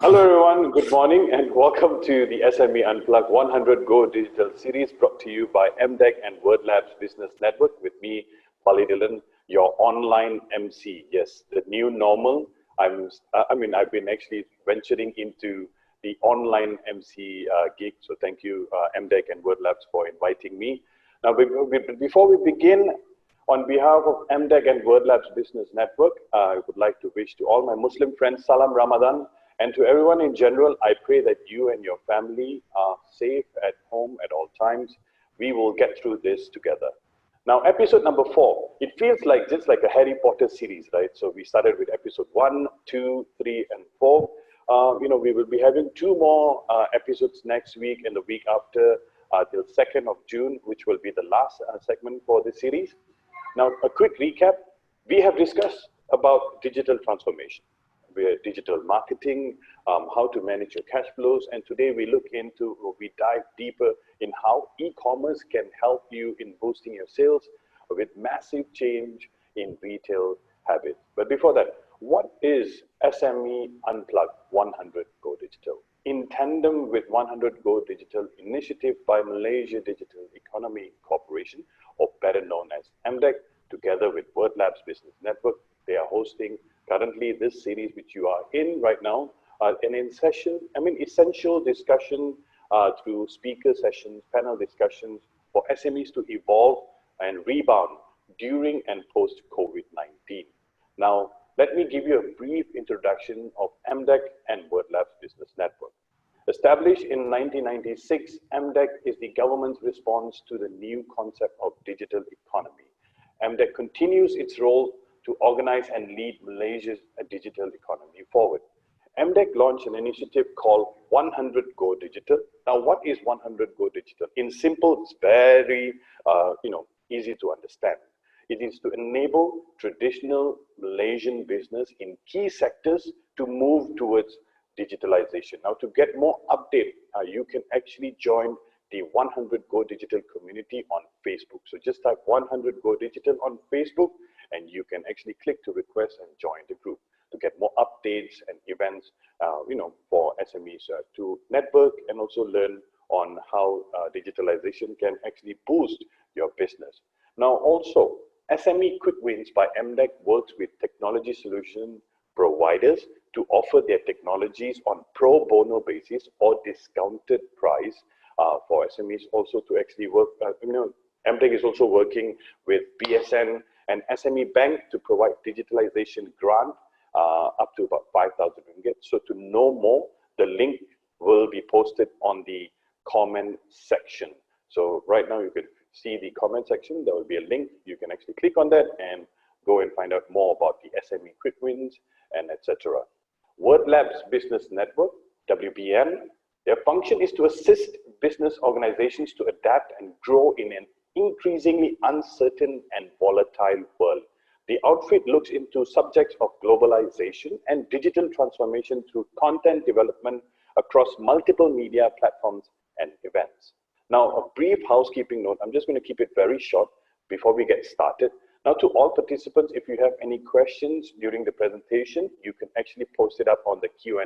Hello everyone, good morning and welcome to the SME Unplugged 100 Go Digital series brought to you by MDEC and WordLabs Business Network with me, Pali Dillon, your online MC. Yes, the new normal. I've been actually venturing into the online MC gig. So thank you, MDEC and WordLabs for inviting me. Now, before we begin, on behalf of MDEC and WordLabs Business Network, I would like to wish to all my Muslim friends Salam Ramadan. And to everyone in general, I pray that you and your family are safe at home at all times. We will get through this together. Now, episode number 4, it feels like just like a Harry Potter series, right? So we started with episode 1, 2, 3, and 4. We will be having 2 more episodes next week and the week after till 2nd of June, which will be the last segment for this series. Now, a quick recap. We have discussed about digital transformation, digital marketing, how to manage your cash flows, and today we dive deeper in how e-commerce can help you in boosting your sales with massive change in retail habits. But before that, what is SME Unplugged 100 Go Digital? In tandem with 100 Go Digital initiative by Malaysia Digital Economy Corporation, or better known as MDEC, together with WordLabs Business Network, they are hosting currently this series which you are in right now, an essential discussion through speaker sessions, panel discussions for SMEs to evolve and rebound during and post COVID-19. Now, let me give you a brief introduction of MDEC and WordLabs Business Network. Established in 1996, MDEC is the government's response to the new concept of digital economy. MDEC continues its role to organize and lead Malaysia's digital economy forward. MDEC launched an initiative called 100 Go Digital. Now, what is 100 Go Digital? In simple, it's very easy to understand. It is to enable traditional Malaysian business in key sectors to move towards digitalization. Now, to get more update, you can actually join the 100 Go Digital community on Facebook. So just type 100 Go Digital on Facebook, and you can actually click to request and join the group to get more updates and events, for SMEs to network and also learn on how digitalization can actually boost your business. Now, also, SME Quick Wins by MDEC works with technology solution providers to offer their technologies on pro bono basis or discounted price for SMEs also to actually work. MDEC is also working with BSN and SME Bank to provide digitalization grant up to about 5,000 ringgit. So to know more, the link will be posted on the comment section. So right now you can see the comment section. There will be a link. You can actually click on that and go and find out more about the SME Quick Wins and etc. WordLabs Business Network, WBN, their function is to assist business organizations to adapt and grow in an increasingly uncertain and volatile world. The outfit looks into subjects of globalization and digital transformation through content development across multiple media platforms and events. Now, a brief housekeeping note. I'm just going to keep it very short before we get started. Now, to all participants, if you have any questions during the presentation, you can actually post it up on the Q&A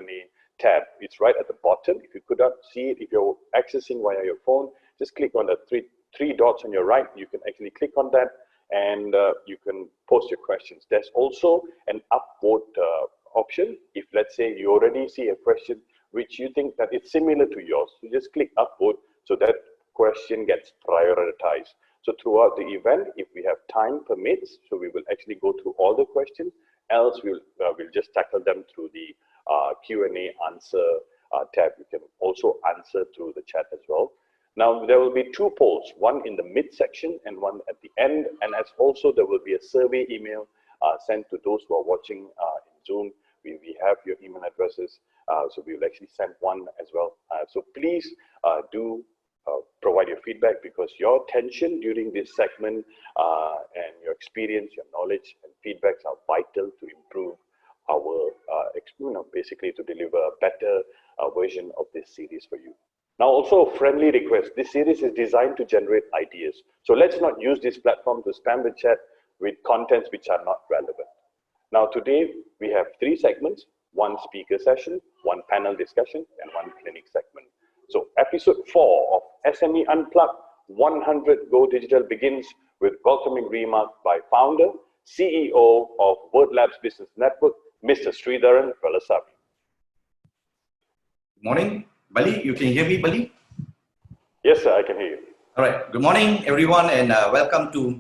tab. It's right at the bottom. If you could not see it, if you're accessing via your phone, just click on the three dots on your right. You can actually click on that and you can post your questions. There's also an upvote option. If let's say you already see a question which you think that it's similar to yours, you just click upvote so that question gets prioritized. So throughout the event, if we have time permits, so we will actually go through all the questions, else we'll just tackle them through the Q&A answer tab. You can also answer through the chat as well. Now, there will be 2 polls, one in the mid-section and one at the end. And as also, there will be a survey email sent to those who are watching in Zoom. We have your email addresses, so we will actually send one as well. So please do provide your feedback, because your attention during this segment and your experience, your knowledge and feedbacks are vital to improve our, basically to deliver a better version of this series for you. Now, also a friendly request. This series is designed to generate ideas. So let's not use this platform to spam the chat with contents which are not relevant. Now, today we have 3 segments. one speaker session, one panel discussion, and one clinic segment. So episode 4 of SME Unplugged 100 Go Digital begins with welcoming remarks by founder, CEO of Word Labs Business Network, Mr. Sridharan Velasavi. Good morning, Bali. You can hear me, Bali? Yes, sir, I can hear you. All right. Good morning, everyone, and welcome to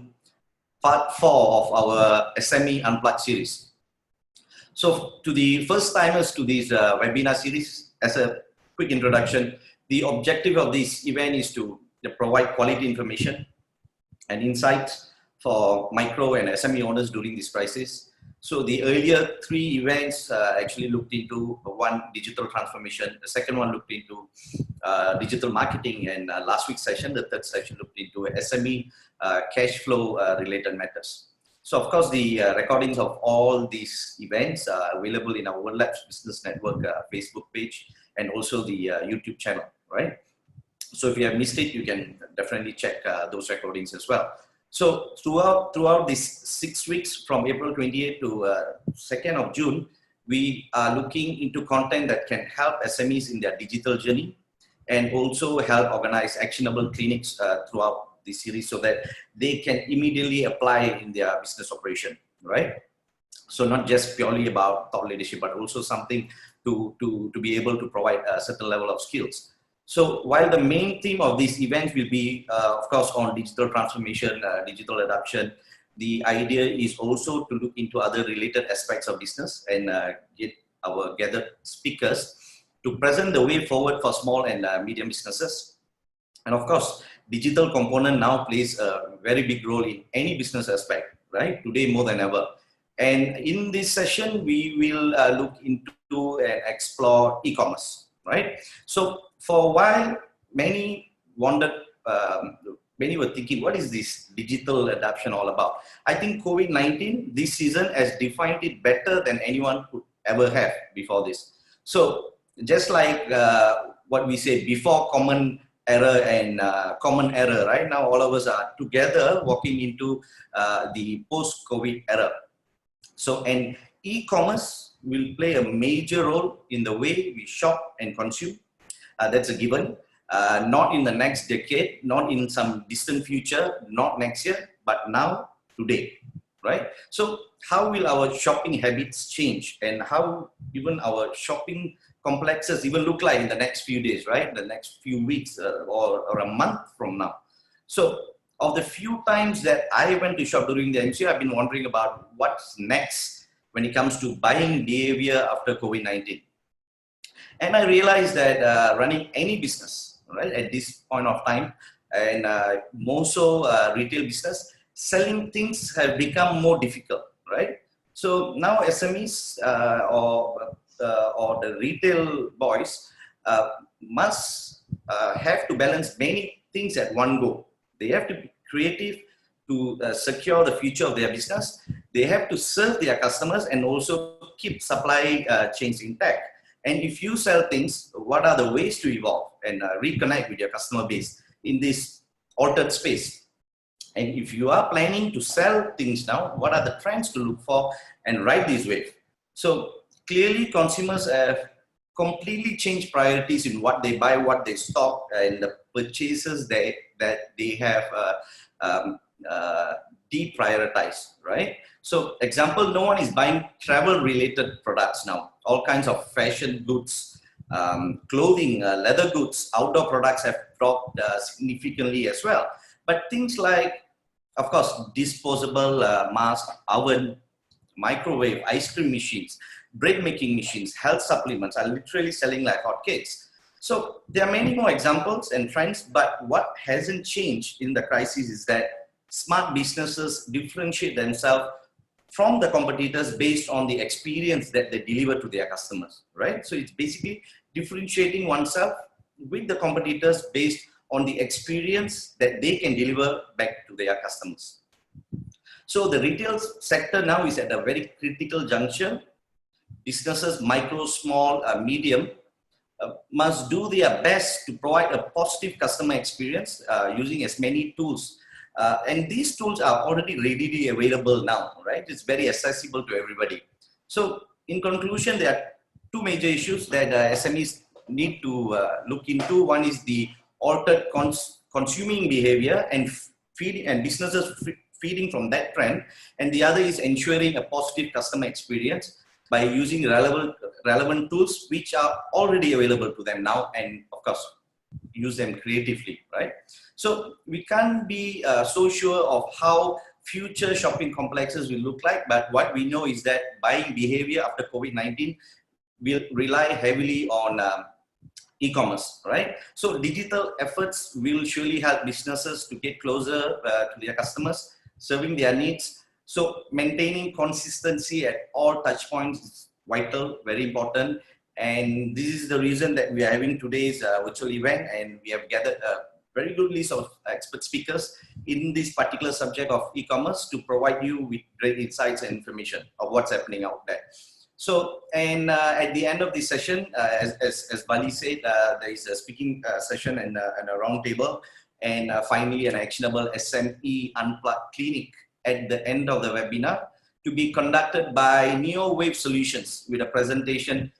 part 4 of our SME Unplugged series. So, to the first timers to this webinar series, as a quick introduction, the objective of this event is to provide quality information and insights for micro and SME owners during this crisis. So the earlier 3 events actually looked into one, digital transformation, the second one looked into digital marketing, and last week's session, the third session, looked into SME cash flow related matters. So of course, the recordings of all these events are available in our Word Labs Business Network Facebook page and also the YouTube channel, right? So if you have missed it, you can definitely check those recordings as well. So throughout these 6 weeks from April 28th to 2nd of June, we are looking into content that can help SMEs in their digital journey and also help organize actionable clinics throughout the series so that they can immediately apply in their business operation, right? So not just purely about thought leadership, but also something to be able to provide a certain level of skills. So while the main theme of these events will be, of course, on digital transformation, digital adoption, the idea is also to look into other related aspects of business and get our gathered speakers to present the way forward for small and medium businesses. And of course, digital component now plays a very big role in any business aspect, right? Today more than ever. And in this session, we will look into and explore e-commerce, right? So for a while, many wondered, many were thinking, what is this digital adoption all about? I think COVID-19 this season has defined it better than anyone could ever have before this. So just like what we say, before common error and common error, right? Now all of us are together walking into the post-COVID era. So, and e-commerce will play a major role in the way we shop and consume. That's a given. Not in the next decade, not in some distant future, not next year, but now, today, right? So how will our shopping habits change, and how even our shopping complexes even look like in the next few days, right? The next few weeks or a month from now. So of the few times that I went to shop during the MCO, I've been wondering about what's next when it comes to buying behavior after COVID-19. And I realized that running any business, right, at this point of time, and more so retail business, selling things have become more difficult, right? So now SMEs or the retail boys must have to balance many things at one go. They have to be creative to secure the future of their business. They have to serve their customers and also keep supply chains intact. And if you sell things, what are the ways to evolve and reconnect with your customer base in this altered space? And if you are planning to sell things now, what are the trends to look for and ride this wave? So clearly consumers have completely changed priorities in what they buy, what they stock, and the purchases that they have deprioritized, right? So example, no one is buying travel related products now. All kinds of fashion goods, clothing, leather goods, outdoor products have dropped significantly as well. But things like, of course, disposable mask, oven, microwave, ice cream machines, bread making machines, health supplements are literally selling like hotcakes. So there are many more examples and trends, but what hasn't changed in the crisis is that smart businesses differentiate themselves from the competitors based on the experience that they deliver to their customers, right? So it's basically differentiating oneself with the competitors based on the experience that they can deliver back to their customers. So the retail sector now is at a very critical juncture. Businesses, micro, small, medium, must do their best to provide a positive customer experience using as many tools. And these tools are already readily available now, right? It's very accessible to everybody. So in conclusion, there are two major issues that SMEs need to look into. One is the altered consuming behavior and feeding and businesses feeding from that trend, and the other is ensuring a positive customer experience by using relevant tools which are already available to them now, and of course use them creatively, right? So we can't be so sure of how future shopping complexes will look like, but what we know is that buying behavior after COVID-19 will rely heavily on e-commerce, right? So digital efforts will surely help businesses to get closer to their customers, serving their needs. So maintaining consistency at all touch points is vital, very important. And this is the reason that we are having today's virtual event, and we have gathered a very good list of expert speakers in this particular subject of e-commerce to provide you with great insights and information of what's happening out there. So, and at the end of this session, as Bali said, there is a speaking session and a round table, and finally an actionable SME Unplugged clinic at the end of the webinar to be conducted by Neowave Solutions with a presentation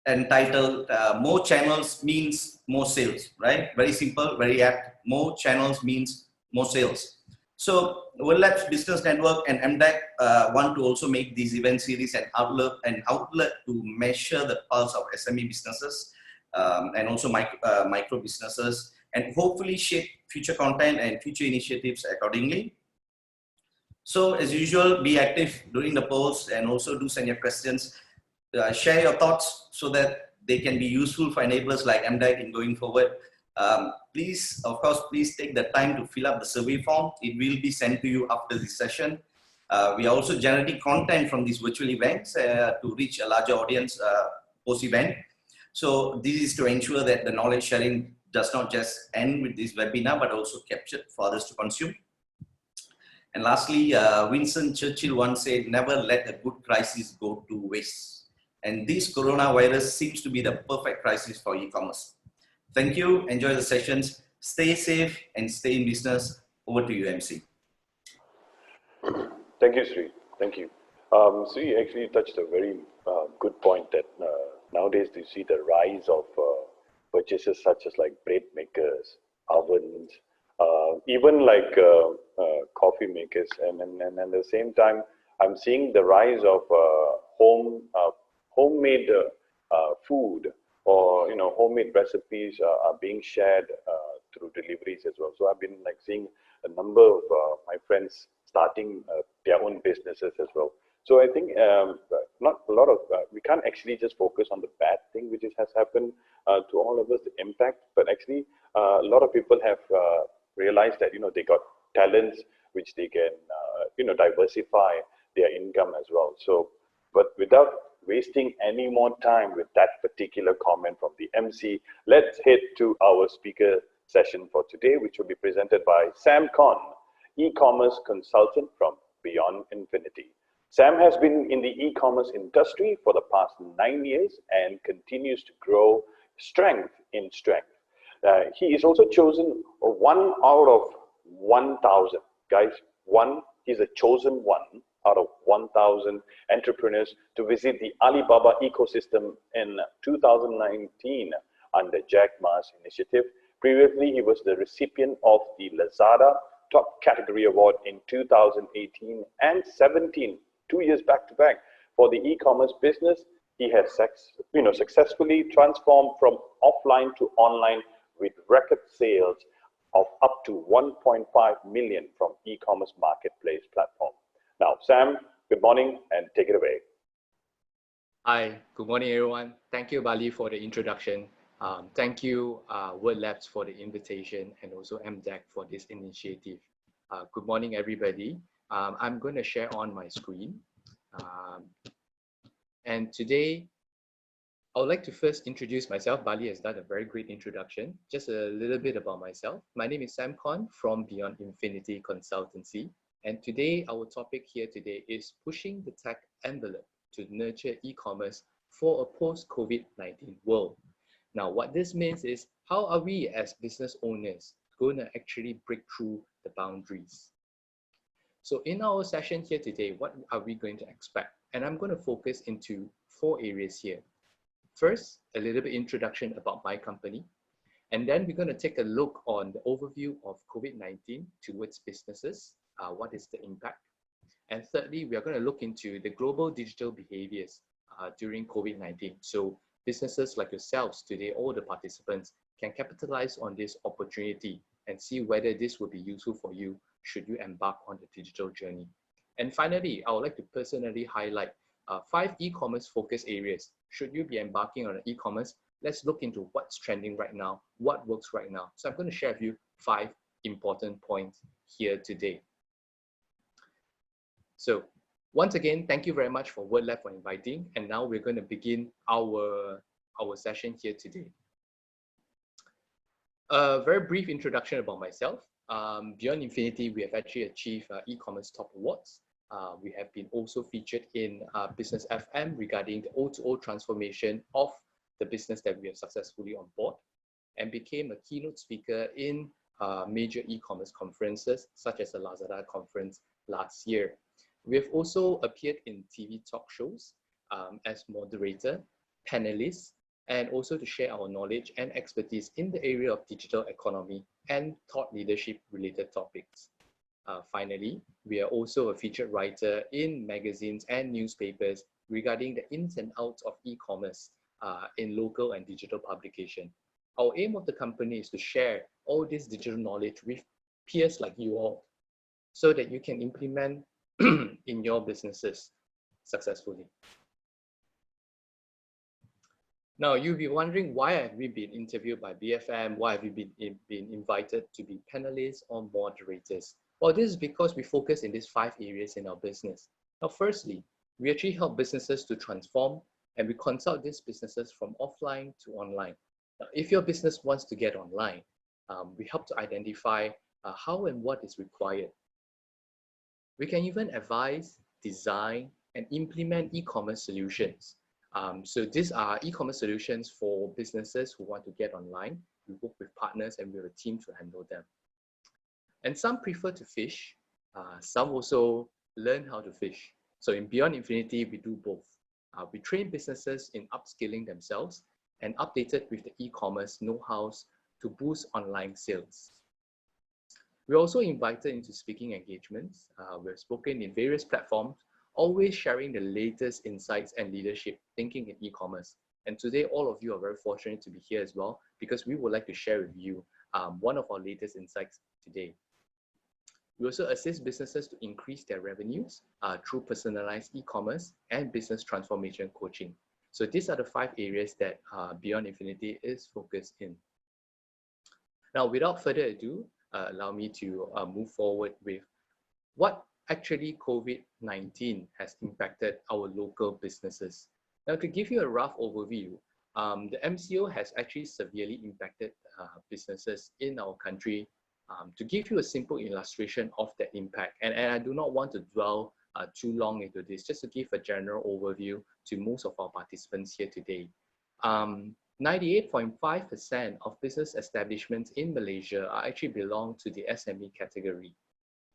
entitled More Channels Means More Sales, right? Very simple, very apt. More channels means more sales. So World Labs Business Network and MDEC want to also make these event series an outlet to measure the pulse of SME businesses and also micro businesses, and hopefully shape future content and future initiatives accordingly. So as usual, be active during the polls, and also do send your questions. Share your thoughts so that they can be useful for enablers like MDEC in going forward. Please, of course, please take the time to fill up the survey form. It will be sent to you after this session. We are also generating content from these virtual events to reach a larger audience post-event. So this is to ensure that the knowledge sharing does not just end with this webinar, but also captured for others to consume. And lastly, Winston Churchill once said, never let a good crisis go to waste. And this coronavirus seems to be the perfect crisis for e-commerce. Thank you. Enjoy the sessions. Stay safe and stay in business. Over to you, MC. Thank you, Sri. Thank you. Sri actually touched a very good point that nowadays you see the rise of purchases such as like bread makers, ovens, even like coffee makers, and at the same time, I'm seeing the rise of homemade food, or homemade recipes are being shared through deliveries as well. So I've been like seeing a number of my friends starting their own businesses as well. So I think not a lot of we can't actually just focus on the bad thing which has happened to all of us, the impact, but actually a lot of people have realized that they got talents which they can diversify their income as well. So, but without wasting any more time with that particular comment from the MC, let's head to our speaker session for today, which will be presented by Sam Con, e-commerce consultant from Beyond Infinity. Sam has been in the e-commerce industry for the past 9 years and continues to grow strength in strength. He is also chosen 1 out of 1,000. Guys, he's a chosen 1 out of 1,000 entrepreneurs to visit the Alibaba ecosystem in 2019 under Jack Ma's initiative. Previously, he was the recipient of the Lazada Top Category Award in 2018 and 17, 2 years back to back. For the e-commerce business, he has successfully transformed from offline to online with record sales of up to 1.5 million from e-commerce marketplace platform. Now, Sam, good morning and take it away. Hi, good morning, everyone. Thank you, Bali, for the introduction. Thank you, World Labs, for the invitation, and also MDEC for this initiative. Good morning, everybody. I'm going to share on my screen. And today, I would like to first introduce myself. Bali has done a very great introduction. Just a little bit about myself. My name is Sam Con from Beyond Infinity Consultancy. And today, our topic here today is pushing the tech envelope to nurture e-commerce for a post-COVID-19 world. Now, what this means is, how are we as business owners going to actually break through the boundaries? So in our session here today, what are we going to expect? And I'm going to focus into 4 areas here. First, a little bit introduction about my company, and then we're going to take a look on the overview of COVID-19 towards businesses. What is the impact? And thirdly, we are going to look into the global digital behaviors during COVID-19. So businesses like yourselves today, all the participants, can capitalize on this opportunity and see whether this will be useful for you should you embark on the digital journey. And finally, I would like to personally highlight 5 e-commerce focus areas. Should you be embarking on e-commerce, let's look into what's trending right now, what works right now. So I'm going to share with you 5 important points here today. So once again, thank you very much for WordLab for inviting. And now we're going to begin our session here today. A very brief introduction about myself. Beyond Infinity, we have actually achieved e-commerce top awards. We have been also featured in Business FM regarding the O2O transformation of the business that we have successfully on board, and became a keynote speaker in major e-commerce conferences such as the Lazada conference last year. We have also appeared in TV talk shows as moderator, panelist, and also to share our knowledge and expertise in the area of digital economy and thought leadership related topics. Finally, we are also a featured writer in magazines and newspapers regarding the ins and outs of e-commerce in local and digital publication. Our aim of the company is to share all this digital knowledge with peers like you all so that you can implement in your businesses successfully. Now, you'll be wondering, why have we been interviewed by BFM? Why have we been invited to be panelists or moderators? Well, this is because we focus in these 5 areas in our business. Now, firstly, we actually help businesses to transform, and we consult these businesses from offline to online. Now, if your business wants to get online, we help to identify how and what is required. We can even advise, design, and implement e-commerce solutions. So these are e-commerce solutions for businesses who want to get online. We work with partners and we have a team to handle them. And some prefer to fish. Some also learn how to fish. So in Beyond Infinity, we do both. We train businesses in upskilling themselves and updated with the e-commerce know-hows to boost online sales. We're also invited into speaking engagements. We've spoken in various platforms, always sharing the latest insights and leadership thinking in e-commerce. And today, all of you are very fortunate to be here as well, because we would like to share with you one of our latest insights today. We also assist businesses to increase their revenues through personalized e-commerce and business transformation coaching. So these are the 5 areas that Beyond Infinity is focused in. Now, without further ado, allow me to move forward with what actually COVID-19 has impacted our local businesses. Now, to give you a rough overview, the MCO has actually severely impacted businesses in our country. To give you a simple illustration of the impact, and I do not want to dwell too long into this, just to give a general overview to most of our participants here today. 98.5% of business establishments in Malaysia actually belong to the SME category.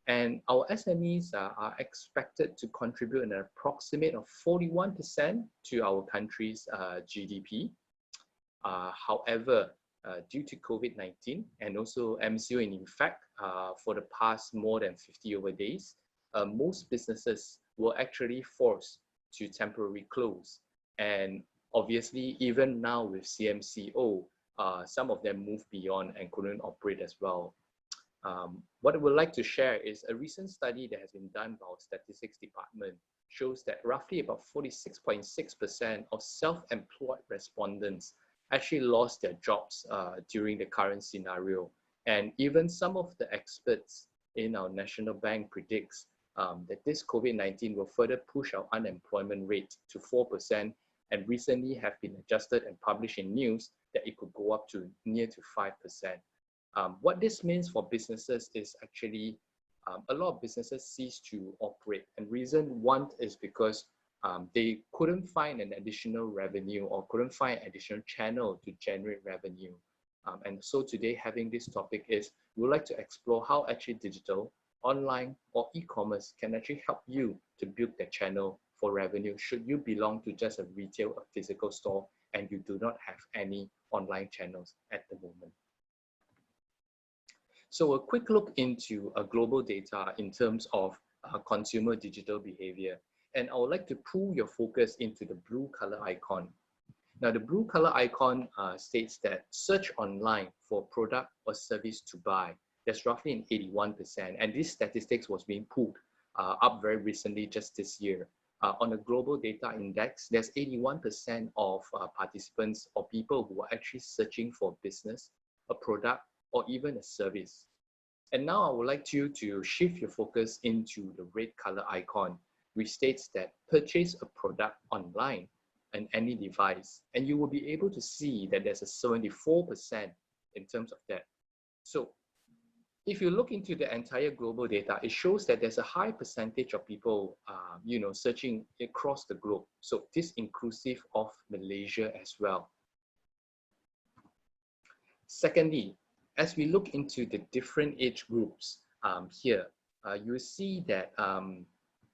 And our SMEs are expected to contribute an approximate of 41% to our country's GDP. However, due to COVID-19 and also MCO, and in fact, for the past more than 50 over days, most businesses were actually forced to temporarily close. And obviously, even now with CMCO, some of them moved beyond and couldn't operate as well. What I would like to share is a recent study that has been done by our statistics department shows that roughly about 46.6% of self-employed respondents actually lost their jobs during the current scenario. And even some of the experts in our national bank predicts that this COVID-19 will further push our unemployment rate to 4%, and recently have been adjusted and published in news that it could go up to near to 5%. What this means for businesses is actually a lot of businesses cease to operate. And reason one is because they couldn't find an additional revenue or couldn't find an additional channel to generate revenue. And so today, having this topic is, we would like to explore how actually digital, online, or e-commerce can actually help you to build that channel for revenue should you belong to just a retail or physical store and you do not have any online channels at the moment. So a quick look into global data in terms of consumer digital behavior. And I would like to pull your focus into the blue color icon. Now, the blue color icon states that search online for product or service to buy. That's roughly an 81%. And this statistics was being pulled up very recently, just this year. On a global data index, there's 81% of participants or people who are actually searching for business, a product, or even a service. And now I would like you to shift your focus into the red color icon, which states that purchase a product online on any device, and you will be able to see that there's a 74% in terms of that. So if you look into the entire global data, it shows that there's a high percentage of people, searching across the globe. So this inclusive of Malaysia as well. Secondly, as we look into the different age groups here, you see that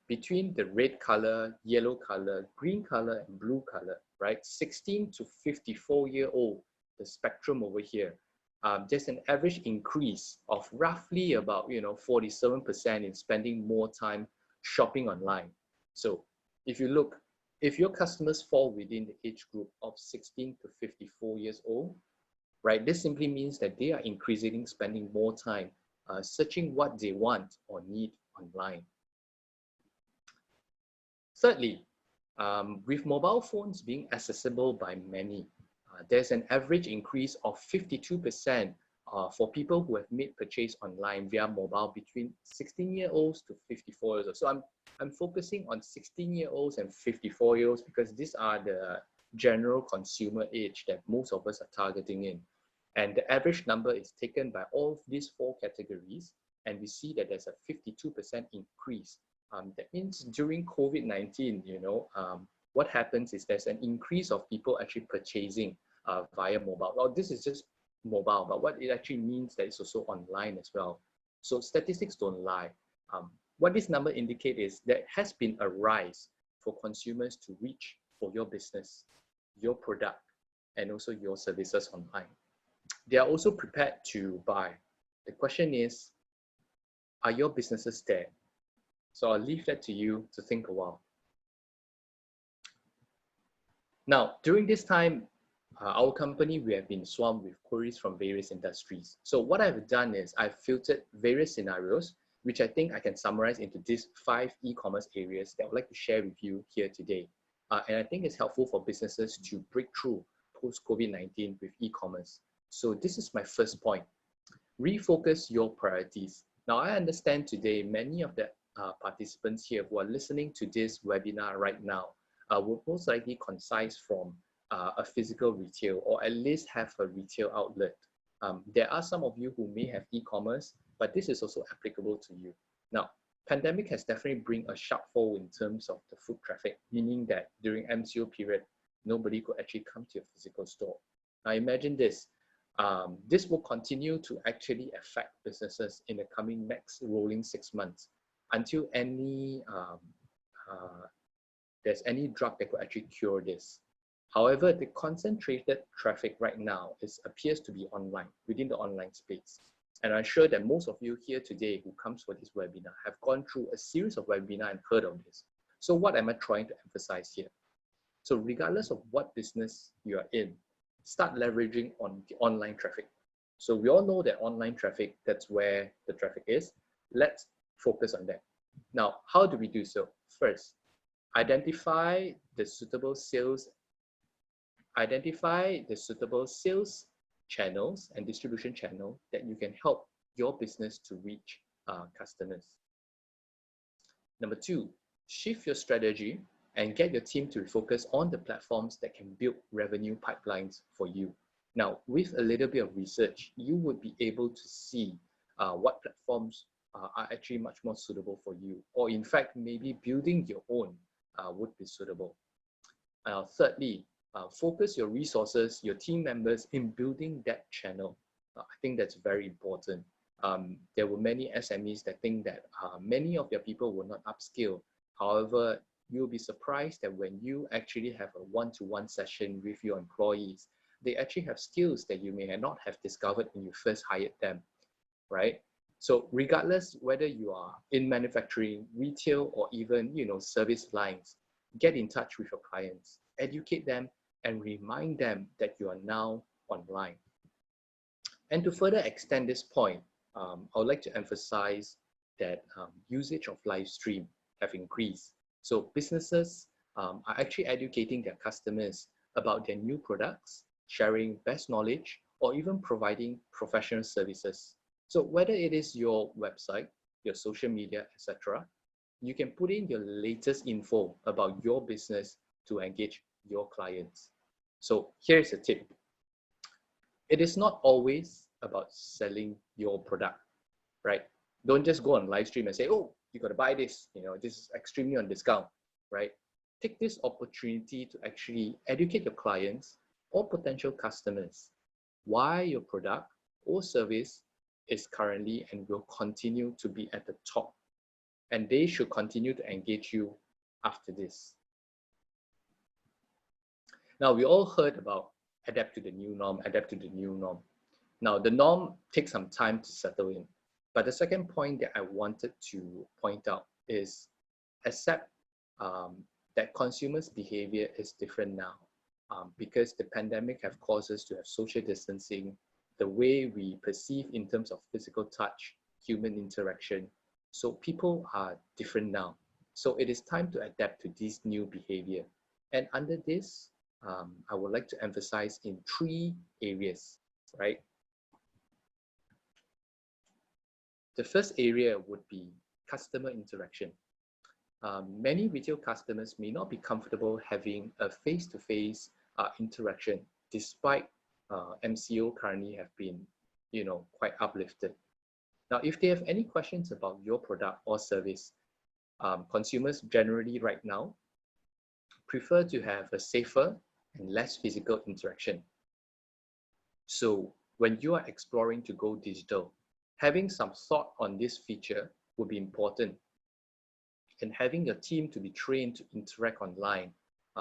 between the red color, yellow color, green color, and blue color, right? 16 to 54-year-old, the spectrum over here, there's an average increase of roughly about 47% in spending more time shopping online. So if you look, if your customers fall within the age group of 16 to 54 years old, right, this simply means that they are increasingly spending more time searching what they want or need online. Thirdly, with mobile phones being accessible by many, there's an average increase of 52% for people who have made purchase online via mobile between 16-year-olds to 54 years old. So I'm focusing on 16-year-olds and 54-year-olds because these are the general consumer age that most of us are targeting in. And the average number is taken by all of these four categories, and we see that there's a 52% increase. That means during COVID-19, what happens is there's an increase of people actually purchasing via mobile. Well, this is just mobile, but what it actually means that it's also online as well. So statistics don't lie. What this number indicates is there has been a rise for consumers to reach for your business, your product, and also your services online. They are also prepared to buy. The question is, are your businesses there? So I'll leave that to you to think a while. Now, during this time, our company, we have been swamped with queries from various industries. So what I've done is I've filtered various scenarios, which I think I can summarize into these 5 e-commerce areas that I would like to share with you here today. And I think it's helpful for businesses to break through post-COVID-19 with e-commerce. So this is my first point. Refocus your priorities. Now, I understand today many of the participants here who are listening to this webinar right now will most likely concise from a physical retail or at least have a retail outlet. There are some of you who may have e-commerce, but this is also applicable to you. Now, pandemic has definitely bring a sharp fall in terms of the foot traffic, meaning that during MCO period, nobody could actually come to your physical store. Now imagine this. This will continue to actually affect businesses in the coming next rolling 6 months until there's any drug that could actually cure this. However, the concentrated traffic right now appears to be online, within the online space. And I'm sure that most of you here today who comes for this webinar have gone through a series of webinars and heard of this. So what am I trying to emphasize here? So regardless of what business you are in, start leveraging on the online traffic. So we all know that online traffic, that's where the traffic is. Let's focus on that. Now, how do we do so? First, identify the suitable sales channels and distribution channel that you can help your business to reach customers. Number 2, shift your strategy and get your team to focus on the platforms that can build revenue pipelines for you. Now, with a little bit of research, you would be able to see what platforms are actually much more suitable for you, or in fact, maybe building your own would be suitable. Thirdly, focus your resources, your team members in building that channel. I think that's very important. There were many SMEs that think that many of their people will not upskill. However, you'll be surprised that when you actually have a one-to-one session with your employees, they actually have skills that you may not have discovered when you first hired them, right? So regardless whether you are in manufacturing, retail, or even service lines, get in touch with your clients, educate them, and remind them that you are now online. And to further extend this point, I would like to emphasize that usage of live stream have increased. So businesses are actually educating their customers about their new products, sharing best knowledge, or even providing professional services. So whether it is your website, your social media, etc., you can put in your latest info about your business to engage your clients. So here's a tip. It is not always about selling your product, right? Don't just go on live stream and say, oh, you got to buy this, this is extremely on discount, right? Take this opportunity to actually educate your clients or potential customers why your product or service is currently and will continue to be at the top. And they should continue to engage you after this. Now, we all heard about adapt to the new norm, adapt to the new norm. Now, the norm takes some time to settle in. But the second point that I wanted to point out is accept that consumers' behavior is different now because the pandemic have caused us to have social distancing, the way we perceive in terms of physical touch, human interaction. So people are different now. So it is time to adapt to this new behavior. And under this, I would like to emphasize in 3 areas, right? The first area would be customer interaction. Many retail customers may not be comfortable having a face-to-face interaction, despite MCO currently have been, quite uplifted. Now, if they have any questions about your product or service, consumers generally right now prefer to have a safer and less physical interaction. So when you are exploring to go digital, having some thought on this feature would be important. And having your team to be trained to interact online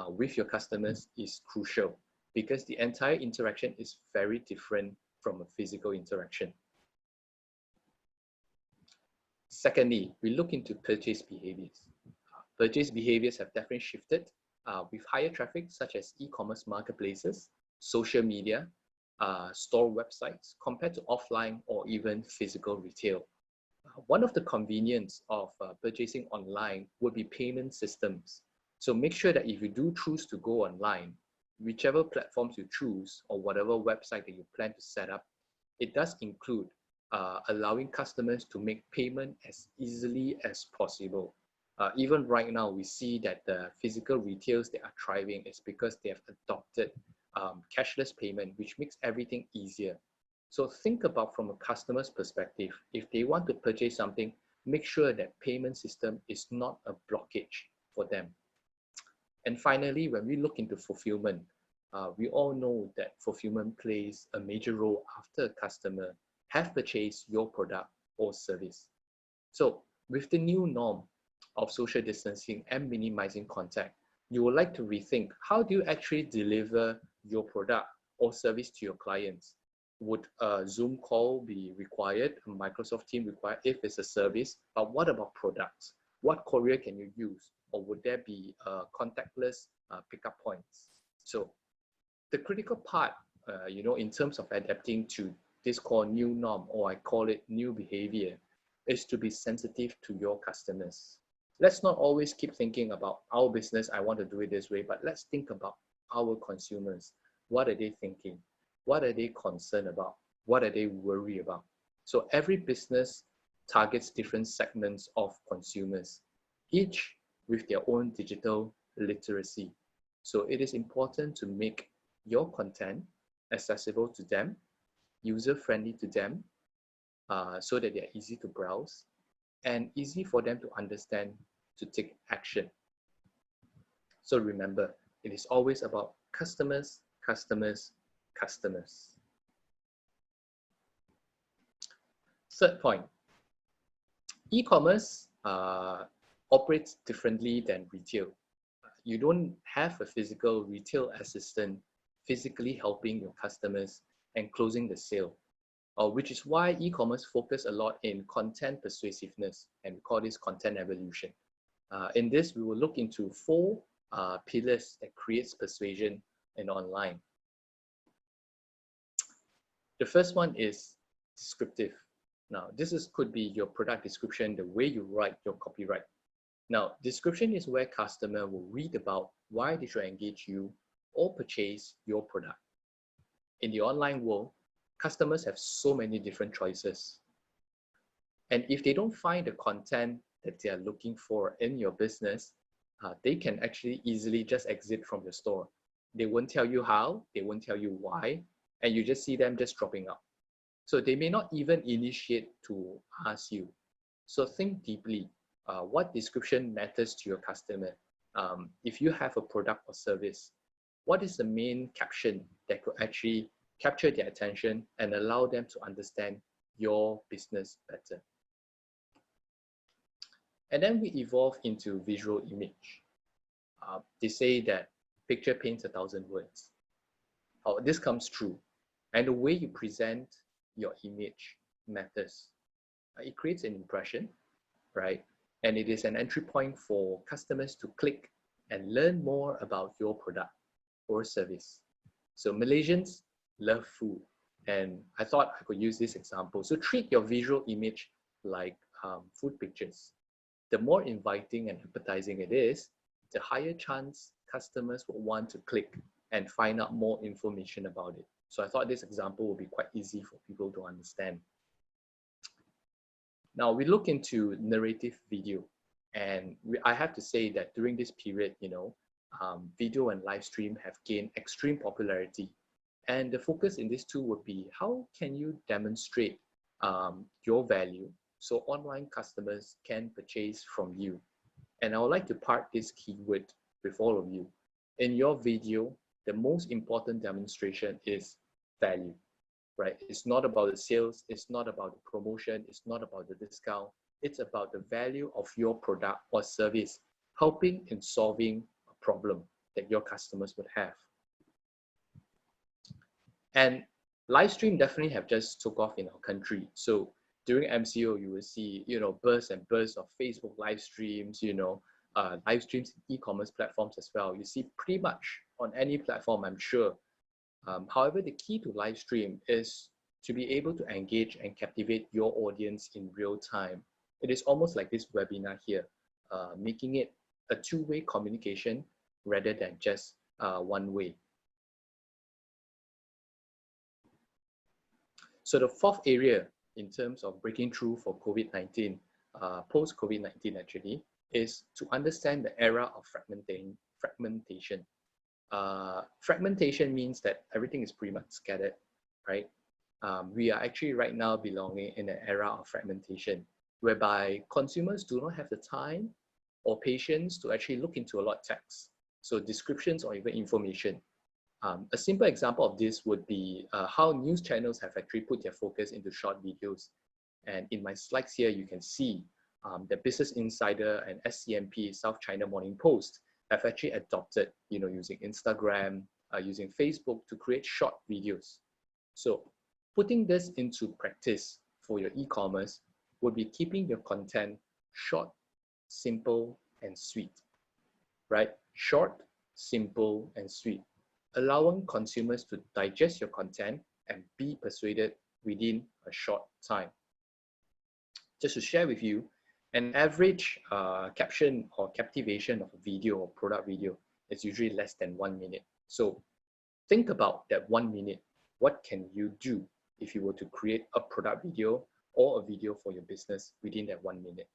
with your customers is crucial because the entire interaction is very different from a physical interaction. Secondly, we look into purchase behaviors. Purchase behaviors have definitely shifted with higher traffic such as e-commerce marketplaces, social media, store websites compared to offline or even physical retail. One of the convenience of purchasing online would be payment systems. So make sure that if you do choose to go online, whichever platforms you choose or whatever website that you plan to set up, it does include allowing customers to make payment as easily as possible. Even right now, we see that the physical retails that are thriving is because they have adopted cashless payment, which makes everything easier. So think about from a customer's perspective, if they want to purchase something, make sure that payment system is not a blockage for them. And finally, when we look into fulfillment, we all know that fulfillment plays a major role after a customer have purchased your product or service. So with the new norm of social distancing and minimizing contact, you would like to rethink how do you actually deliver your product or service to your clients. Would a Zoom call be required, a Microsoft Teams required if it's a service? But what about products? What courier can you use? Or would there be contactless pickup points? So the critical part, in terms of adapting to this called new norm, or I call it new behavior, is to be sensitive to your customers. Let's not always keep thinking about our business, I want to do it this way, but let's think about our consumers. What are they thinking? What are they concerned about? What are they worried about? So every business targets different segments of consumers, each with their own digital literacy. So it is important to make your content accessible to them, user-friendly to them, so that they're easy to browse and easy for them to understand, to take action. So remember, it is always about customers, customers, customers. Third point, e-commerce operates differently than retail. You don't have a physical retail assistant physically helping your customers and closing the sale, which is why e-commerce focus a lot in content persuasiveness, and we call this content evolution. In this, we will look into four pillars that creates persuasion in online. The first one is descriptive. Now, could be your product description, the way you write your copyright. Now, description is where customer will read about why they should engage you or purchase your product. In the online world, customers have so many different choices. And if they don't find the content that they are looking for in your business, they can actually easily just exit from your store. They won't tell you how, they won't tell you why, and you just see them just dropping out. So they may not even initiate to ask you. So think deeply, what description matters to your customer? If you have a product or service, what is the main caption that could actually capture their attention and allow them to understand your business better? And then we evolve into visual image. They say that picture paints 1,000 words. This comes true. And the way you present your image matters. It creates an impression, right? And it is an entry point for customers to click and learn more about your product or service. So Malaysians love food, and I thought I could use this example. So treat your visual image like food pictures. The more inviting and appetizing it is, the higher chance customers will want to click and find out more information about it. So I thought this example will be quite easy for people to understand. Now we look into narrative video, and I have to say that during this period, video and live stream have gained extreme popularity. And the focus in this tool would be, how can you demonstrate your value so online customers can purchase from you? And I would like to part this keyword with all of you. In your video, the most important demonstration is value, right? It's not about the sales, it's not about the promotion, it's not about the discount. It's about the value of your product or service, helping in solving a problem that your customers would have. And live stream definitely have just took off in our country. So during MCO, you will see, bursts and bursts of Facebook live streams, live streams in e-commerce platforms as well. You see pretty much on any platform, I'm sure. However, the key to live stream is to be able to engage and captivate your audience in real time. It is almost like this webinar here, making it a two-way communication rather than just one way. So the fourth area in terms of breaking through for COVID-19, post-COVID-19 actually, is to understand the era of fragmentation. Fragmentation means that everything is pretty much scattered, right? We are actually right now belonging in an era of fragmentation, whereby consumers do not have the time or patience to actually look into a lot of text, so descriptions or even information. A simple example of this would be how news channels have actually put their focus into short videos. And in my slides here, you can see the Business Insider and SCMP, South China Morning Post, have actually adopted, using Instagram, using Facebook to create short videos. So putting this into practice for your e-commerce would be keeping your content short, simple, and sweet, right? Short, simple, and sweet, allowing consumers to digest your content and be persuaded within a short time. Just to share with you, an average caption or captivation of a video or product video is usually less than 1 minute. So think about that 1 minute. What can you do if you were to create a product video or a video for your business within that 1 minute?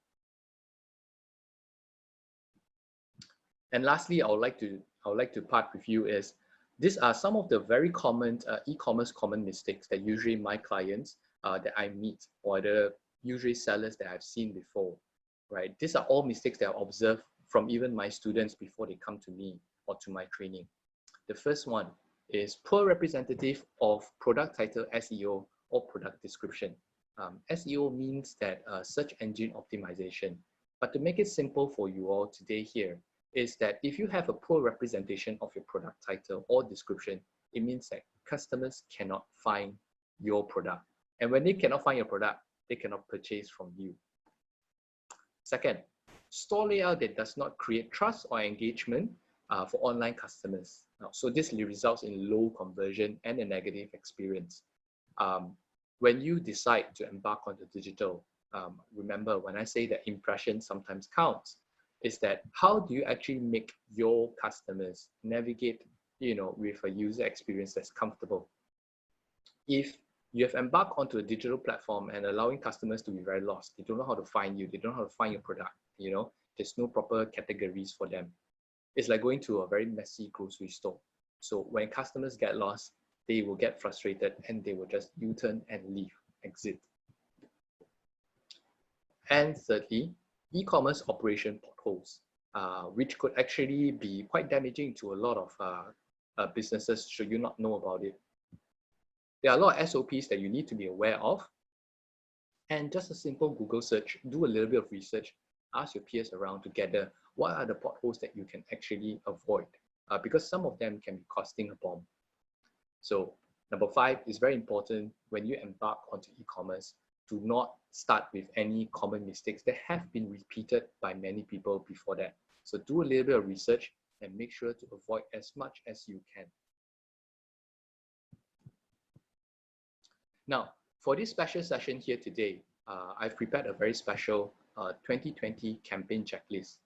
And lastly, I would like to part with you is, these are some of the very common e-commerce common mistakes that usually my clients that I meet, or the usually sellers that I've seen before, right? These are all mistakes that I observe from even my students before they come to me or to my training. The first one is poor representative of product title SEO or product description. SEO means that search engine optimization. But to make it simple for you all today here is that if you have a poor representation of your product title or description, it means that customers cannot find your product. And when they cannot find your product, they cannot purchase from you. Second, store layout that does not create trust or engagement for online customers. So this results in low conversion and a negative experience. When you decide to embark on the digital, remember when I say that impression sometimes counts, is that how do you actually make your customers navigate, with a user experience that's comfortable? If you have embarked onto a digital platform and allowing customers to be very lost, they don't know how to find you, they don't know how to find your product, there's no proper categories for them. It's like going to a very messy grocery store. So when customers get lost, they will get frustrated and they will just U-turn and leave, exit. And thirdly, e-commerce operation potholes, which could actually be quite damaging to a lot of businesses should you not know about it. There are a lot of SOPs that you need to be aware of. And just a simple Google search, do a little bit of research, ask your peers around to gather what are the potholes that you can actually avoid, because some of them can be costing a bomb. So number 5 is very important when you embark onto e-commerce. Do not start with any common mistakes that have been repeated by many people before that. So do a little bit of research and make sure to avoid as much as you can. Now, for this special session here today, I've prepared a very special 2020 campaign checklist.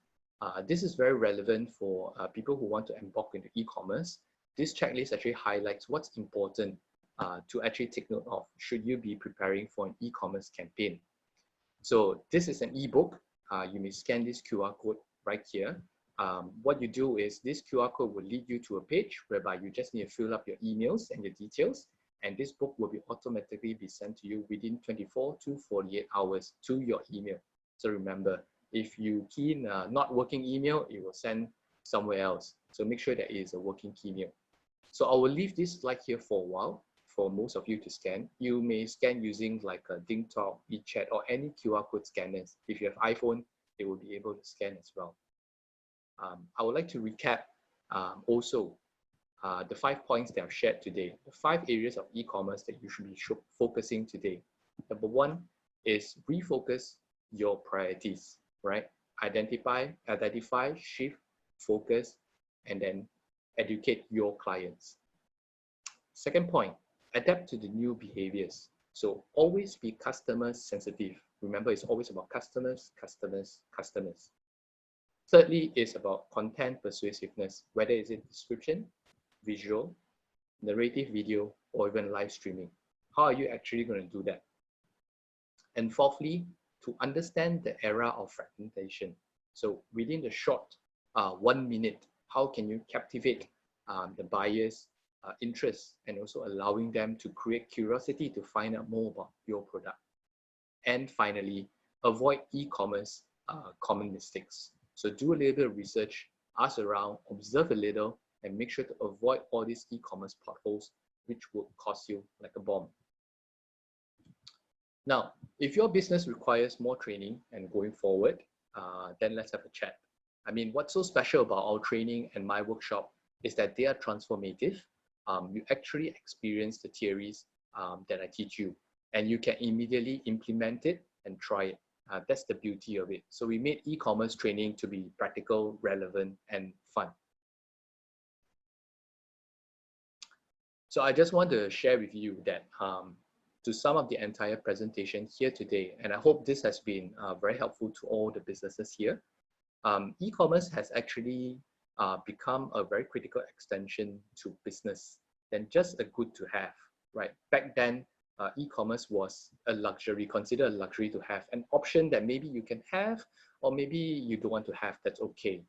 This is very relevant for people who want to embark into e-commerce. This checklist actually highlights what's important to actually take note of should you be preparing for an e-commerce campaign. So this is an ebook. You may scan this QR code right here. What you do is this QR code will lead you to a page whereby you just need to fill up your emails and your details, and this book will be automatically be sent to you within 24 to 48 hours to your email. So remember, if you key in not working email, it will send somewhere else. So make sure that it is a working email. So I will leave this slide here for a while for most of you to scan. You may scan using like a DingTalk, WeChat, or any QR code scanners. If you have iPhone, it will be able to scan as well. I would like to recap also the 5 points that I've shared today, the 5 areas of e-commerce that you should be focusing today. Number 1 is refocus your priorities, right? Identify, shift, focus, and then educate your clients. Second point, adapt to the new behaviors. So always be customer sensitive. Remember, it's always about customers, customers, customers. Thirdly is about content persuasiveness, whether it's in description, visual, narrative video, or even live streaming. How are you actually going to do that? And fourthly, to understand the era of fragmentation. So within the short 1 minute, how can you captivate the buyer's interest and also allowing them to create curiosity to find out more about your product? And finally, avoid e-commerce common mistakes. So do a little bit of research, ask around, observe a little, and make sure to avoid all these e-commerce potholes, which will cost you like a bomb. Now, if your business requires more training and going forward, then let's have a chat. I mean, what's so special about our training and my workshop is that they are transformative. You actually experience the theories that I teach you, and you can immediately implement it and try it. That's the beauty of it. So we made e-commerce training to be practical, relevant, and fun. So I just want to share with you that to sum up the entire presentation here today, and I hope this has been very helpful to all the businesses here. E-commerce has actually become a very critical extension to business than just a good to have, right? Back then, e-commerce was a luxury, considered a luxury to have, an option that maybe you can have, or maybe you don't want to have, that's okay.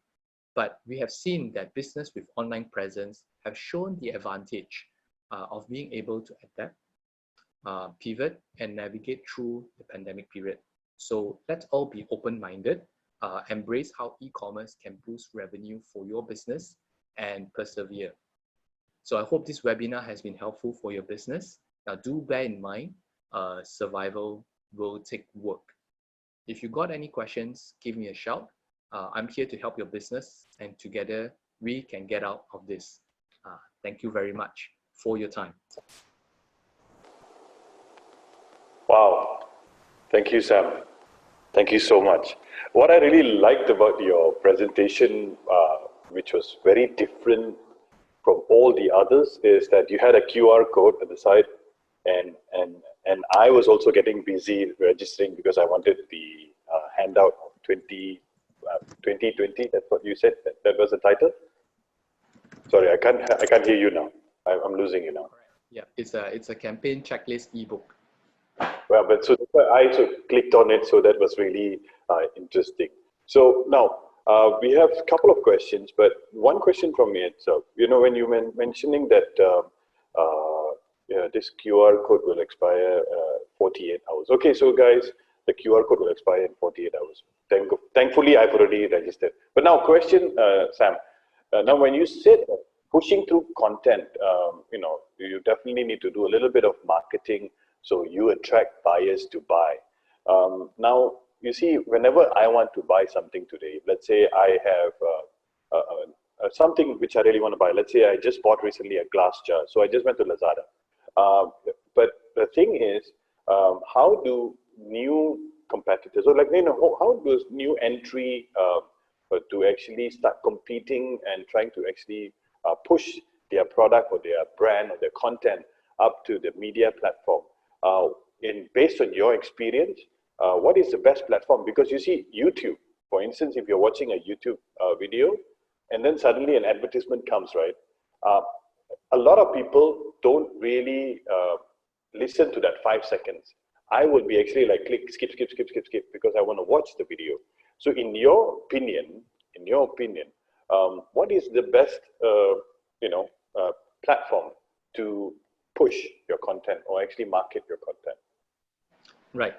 But we have seen that business with online presence have shown the advantage of being able to adapt, pivot, and navigate through the pandemic period. So let's all be open-minded, embrace how e-commerce can boost revenue for your business and persevere. So I hope this webinar has been helpful for your business. Now do bear in mind, survival will take work. If you got any questions, give me a shout. I'm here to help your business, and together we can get out of this. Thank you very much for your time. Wow. Thank you, Sam. Thank you so much. What I really liked about your presentation, which was very different from all the others, is that you had a QR code at the side, and I was also getting busy registering because I wanted the handout of 2020. That's what you said. That was the title. Sorry, I can't hear you now. I'm losing you now. Yeah, it's a campaign checklist ebook. Well, but so I clicked on it, so that was really interesting. So now we have a couple of questions, but one question from me itself. You know, when you mentioning that yeah, this QR code will expire 48 hours. Okay, so guys, the QR code will expire in 48 hours. Thankfully, I've already registered. But now, question, Sam. Now, when you said pushing through content, you know, you definitely need to do a little bit of marketing so you attract buyers to buy. Now, you see, whenever I want to buy something today, let's say I have something which I really want to buy. Let's say I just bought recently a glass jar, so I just went to Lazada. But the thing is, how do new competitors, or like, you know, how does new entry to actually start competing and trying to actually push their product or their brand or their content up to the media platform? Based on your experience, what is the best platform? Because you see, YouTube, for instance, if you're watching a YouTube video and then suddenly an advertisement comes, right? A lot of people don't really listen to that 5 seconds. I would be actually like click, skip, because I want to watch the video. So in your opinion, what is the best, you know, platform to push your content or actually market your content? Right.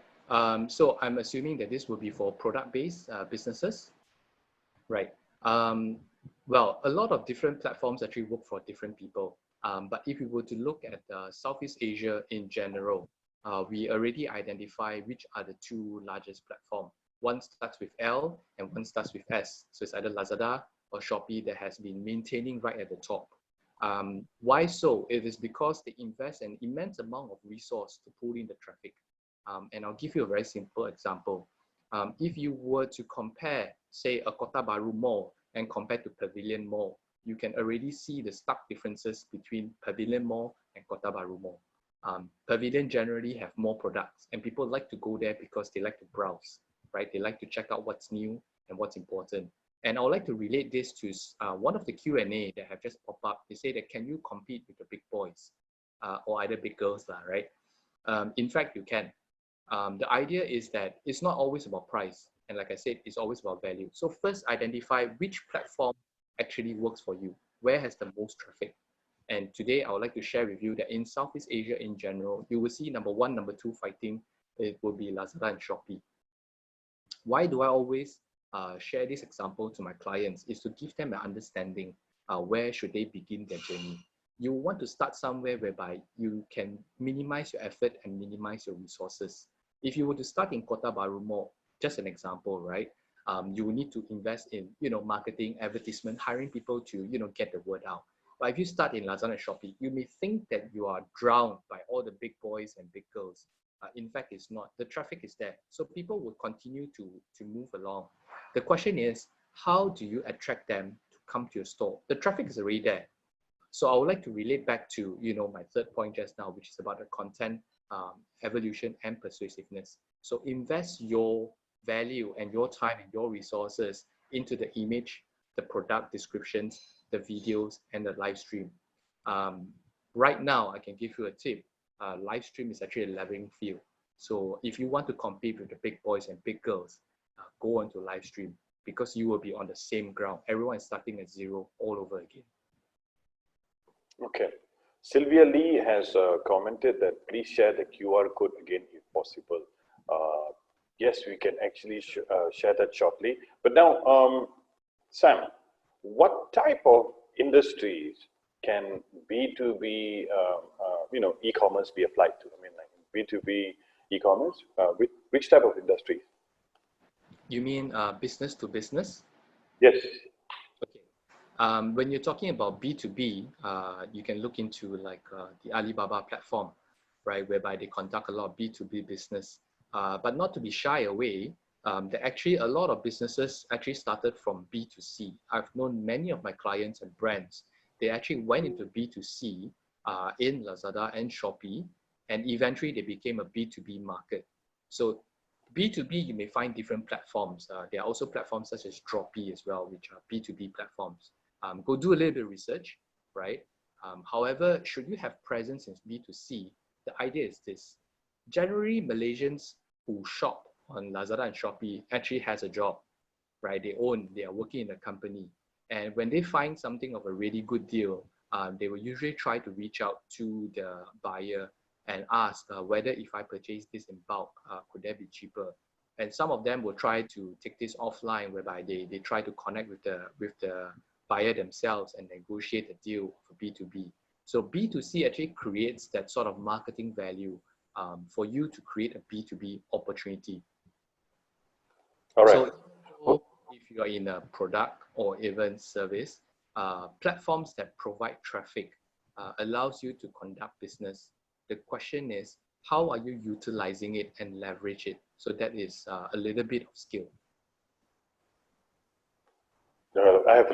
So I'm assuming that this will be for product-based businesses, right? Well, a lot of different platforms actually work for different people. But if we were to look at Southeast Asia in general, we already identify which are the two largest platforms. One starts with L and one starts with S. So it's either Lazada or Shopee that has been maintaining right at the top. Why so? It is because they invest an immense amount of resource to pull in the traffic. And I'll give you a very simple example. If you were to compare, say, a Kota Baru mall and compare to Pavilion Mall, you can already see the stark differences between Pavilion Mall and Kota Baru Mall. Pavilion generally have more products, and people like to go there because they like to browse, right? They like to check out what's new and what's important. And I would like to relate this to one of the Q&A that have just popped up. They say that, can you compete with the big boys or either big girls, right? In fact, you can. The idea is that it's not always about price. And like I said, it's always about value. So first, identify which platform actually works for you. Where has the most traffic? And today, I would like to share with you that in Southeast Asia in general, you will see number one, number two fighting. It will be Lazada and Shopee. Why do I always share this example to my clients? Is to give them an understanding where should they begin their journey. You want to start somewhere whereby you can minimize your effort and minimize your resources. If you were to start in Kota Baru Mall, just an example, right? You will need to invest in, marketing, advertisement, hiring people to, get the word out. But if you start in Lazada and Shopee, you may think that you are drowned by all the big boys and big girls. In fact, it's not. The traffic is there. So people will continue to move along. The question is, how do you attract them to come to your store? The traffic is already there. So I would like to relate back to, my third point just now, which is about the content evolution and persuasiveness. So invest your value and your time and your resources into the image, the product descriptions, the videos, and the live stream. Right now, I can give you a tip. Live stream is actually a leveling field. So if you want to compete with the big boys and big girls, go on to live stream, because you will be on the same ground. Everyone is starting at zero all over again. Okay. Sylvia Lee has commented that please share the QR code again if possible. Yes, we can actually share that shortly. But now, Sam, what type of industries can B2B, e-commerce be applied to? I mean, like B2B e-commerce, which type of industry? You mean business to business? Yes. Okay. When you're talking about B2B, you can look into like the Alibaba platform, right, whereby they conduct a lot of B2B business. But not to be shy away, there actually a lot of businesses actually started from B2C. I've known many of my clients and brands, they actually went into B2C in Lazada and Shopee, and eventually they became a B2B market. So B2B, you may find different platforms. There are also platforms such as Droppy as well, which are B2B platforms. Go do a little bit of research, right? However, should you have presence in B2C, the idea is this. Generally, Malaysians who shop on Lazada and Shopee actually has a job, right? They are working in a company. And when they find something of a really good deal, they will usually try to reach out to the buyer and ask whether if I purchase this in bulk, could that be cheaper? And some of them will try to take this offline, whereby they try to connect with the buyer themselves and negotiate a deal for B2B. So B2C actually creates that sort of marketing value for you to create a B2B opportunity. All right. So if you're in a product or even service, platforms that provide traffic allows you to conduct business. The question is, how are you utilizing it and leverage it? So that is a little bit of skill. I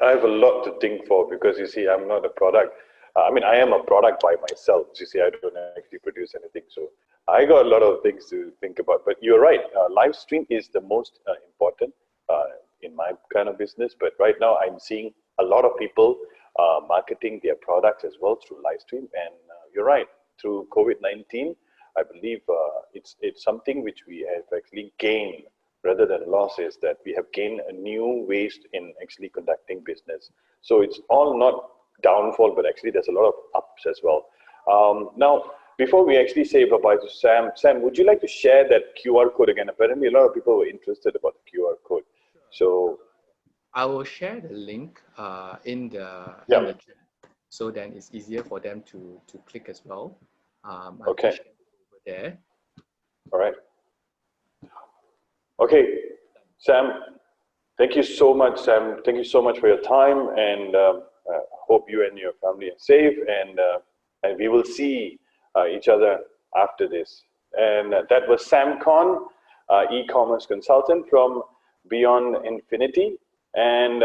have a lot to think for, because you see, I'm not a product. I mean, I am a product by myself. You see, I don't actually produce anything. So I got a lot of things to think about. But you're right. Live stream is the most important in my kind of business. But right now, I'm seeing a lot of people marketing their products as well through live stream. And you're right. Through COVID-19, I believe it's something which we have actually gained rather than losses, that we have gained a new ways in actually conducting business. So it's all not downfall, but actually there's a lot of ups as well. Now, before we actually say bye-bye to Sam, would you like to share that QR code again? Apparently, a lot of people were interested about the QR code. So I will share the link in the chat, so then it's easier for them to click as well. Okay. Over there. All right. Okay, Sam, thank you so much, Sam. Thank you so much for your time, and hope you and your family are safe, and we will see each other after this. And that was Sam Con, e-commerce consultant from Beyond Infinity. And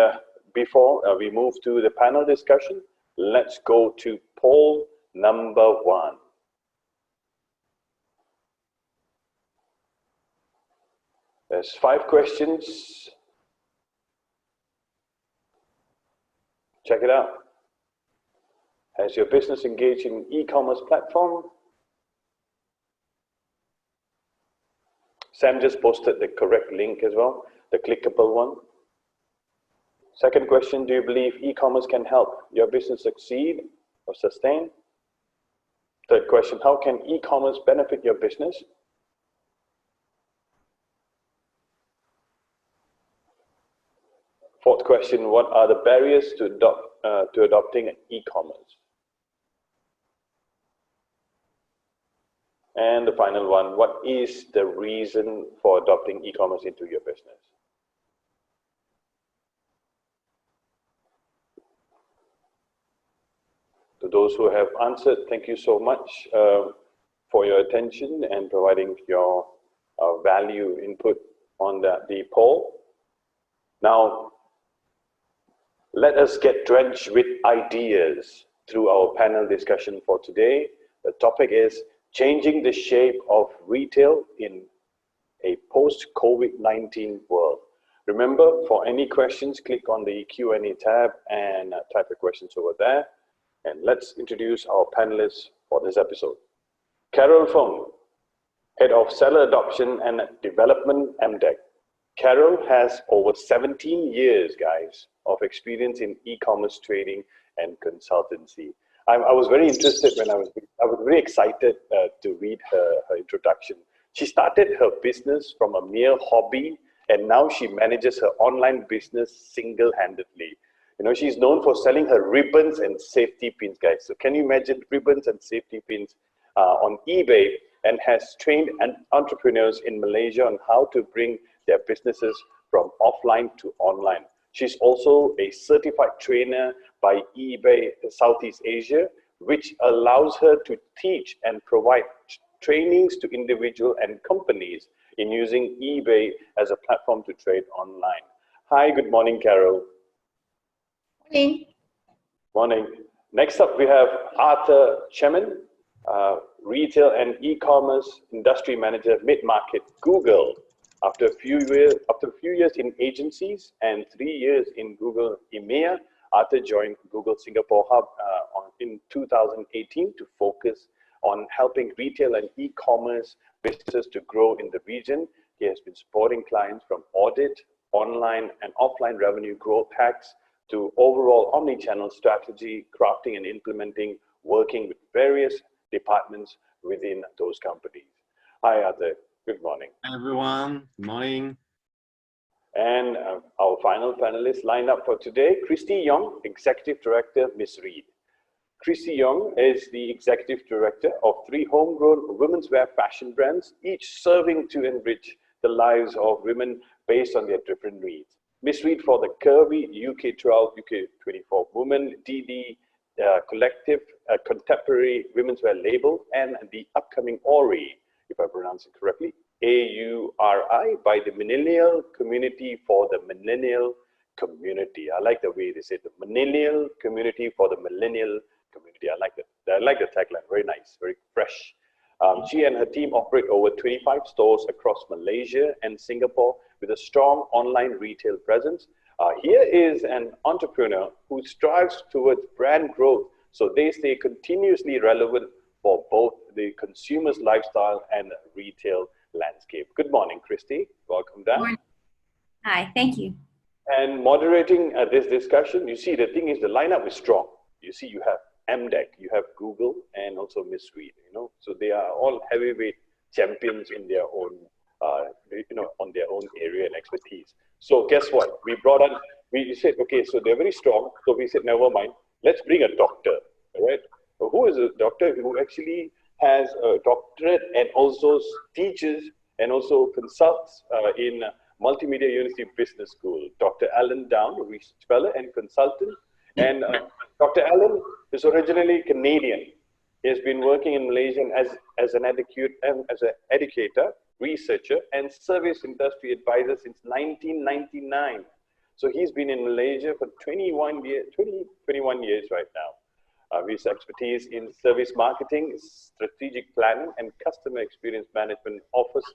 before we move to the panel discussion, let's go to poll number 1. There's 5 questions. Check it out. Has your business engaged in e-commerce platform? Sam just posted the correct link as well, the clickable one. Second question, do you believe e-commerce can help your business succeed or sustain? Third question, how can e-commerce benefit your business? Fourth question, what are the barriers to adopting e-commerce? And the final one, what is the reason for adopting e-commerce into your business? To those who have answered, thank you so much for your attention and providing your value input on the poll. Now, let us get drenched with ideas through our panel discussion for today. The topic is changing the shape of retail in a post-COVID-19 world. Remember, for any questions, click on the Q&A tab and type your questions over there. And let's introduce our panelists for this episode. Carol Fong, Head of Seller Adoption and Development, MDEC. Carol has over 17 years, guys, of experience in e-commerce trading and consultancy. I was very interested when I was very excited to read her introduction. She started her business from a mere hobby, and now she manages her online business single-handedly. You know, she's known for selling her ribbons and safety pins, guys. So can you imagine ribbons and safety pins on eBay, and has trained entrepreneurs in Malaysia on how to bring their businesses from offline to online. She's also a certified trainer by eBay Southeast Asia, which allows her to teach and provide trainings to individuals and companies in using eBay as a platform to trade online. Hi, good morning, Carol. Morning. Morning. Next up, we have Arthur Chemin, Retail and E-commerce Industry Manager, Mid-Market, Google. After a few years in agencies and 3 years in Google EMEA, Arthur joined Google Singapore Hub in 2018 to focus on helping retail and e-commerce businesses to grow in the region. He has been supporting clients from audit, online and offline revenue growth hacks to overall omni-channel strategy, crafting and implementing, working with various departments within those companies. Hi, Arthur. Good morning. Hi, everyone. Good morning. And our final panelist lined up for today, Christy Yong, Executive Director, Miss Reed. Christy Yong is the Executive Director of 3 homegrown women's wear fashion brands, each serving to enrich the lives of women based on their different needs. Miss Reed for the Curvy UK 12, UK 24 Women, DD Collective, Contemporary Women's Wear label, and the upcoming Ori, if I pronounce it correctly, AURI, by the Millennial Community for the Millennial Community. I like the way they say the Millennial Community for the Millennial Community. I like that. I like the tagline. Very nice, very fresh. She and her team operate over 25 stores across Malaysia and Singapore with a strong online retail presence. Here is an entrepreneur who strives towards brand growth so they stay continuously relevant for both the consumer's lifestyle and retail landscape. Good morning, Christy. Welcome down. Good morning. Hi, thank you. And moderating this discussion, you see the thing is the lineup is strong. You see you have MDEC, you have Google, and also Miss Reed, so they are all heavyweight champions in their own, on their own area and expertise. So guess what? We brought on, we said, okay, so they're very strong. So we said, never mind, let's bring a doctor, all right? Who is a doctor who actually has a doctorate and also teaches and also consults in Multimedia University Business School. Dr. Alan Down, a research fellow and consultant. And Dr. Alan is originally Canadian. He has been working in Malaysia as an educator, researcher, and service industry advisor since 1999. So he's been in Malaysia for 21 years right now. His expertise in service marketing, strategic planning, and customer experience management offers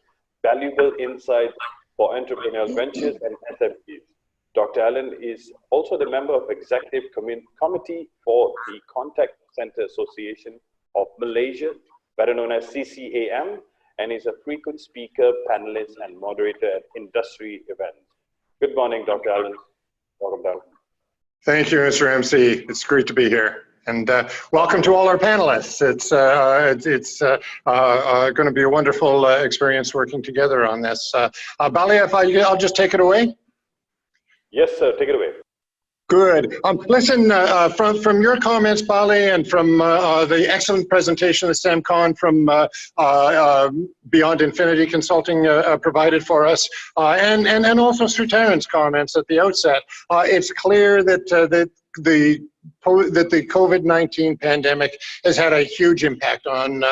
valuable insight for entrepreneurial ventures and SMEs. Dr. Allen is also the member of Executive Committee for the Contact Center Association of Malaysia, better known as CCAM, and is a frequent speaker, panelist, and moderator at industry events. Good morning, Dr. Allen. Welcome down. Thank you, Mr. MC. It's great to be here. And welcome to all our panelists. It's going to be a wonderful experience working together on this. Bali, if I'll just take it away. Yes, sir. Take it away. Good. Listen, from your comments, Bali, and from the excellent presentation that Sam Khan from Beyond Infinity Consulting provided for us, and also through Taryn's comments at the outset, it's clear that the COVID-19 pandemic has had a huge impact on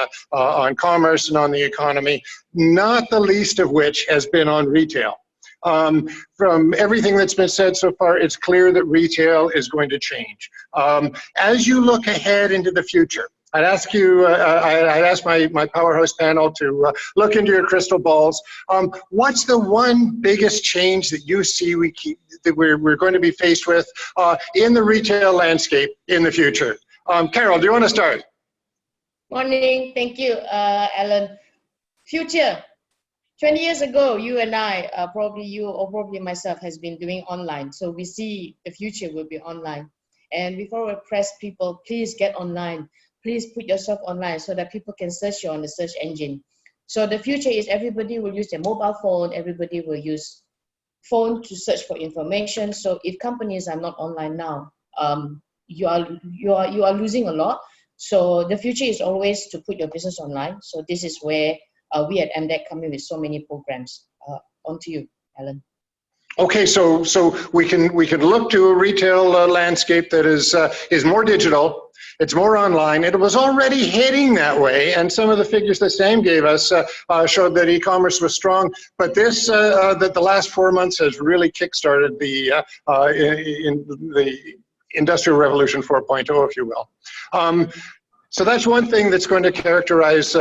commerce and on the economy, not the least of which has been on retail. From everything that's been said so far, it's clear that retail is going to change. As you look ahead into the future, I'd ask you, I'd ask my powerhouse panel to look into your crystal balls. What's the one biggest change that you see we're going to be faced with in the retail landscape in the future? Carol, do you want to start? Morning, thank you, Alan. Future. 20 years ago, you and I, probably you or probably myself, has been doing online. So we see the future will be online. And before we press people, please get online. Please put yourself online so that people can search you on the search engine. So the future is everybody will use their mobile phone. Everybody will use phone to search for information. So if companies are not online now, you are losing a lot. So the future is always to put your business online. So this is where we at MDEC come in with so many programs. On to you. Alan. Okay, so we can look to a retail landscape that is more digital. It's more online. It was already heading that way, and some of the figures that Sam gave us showed that e-commerce was strong. But this, that the last 4 months has really kickstarted the Industrial Revolution 4.0, if you will. So that's one thing that's going to characterize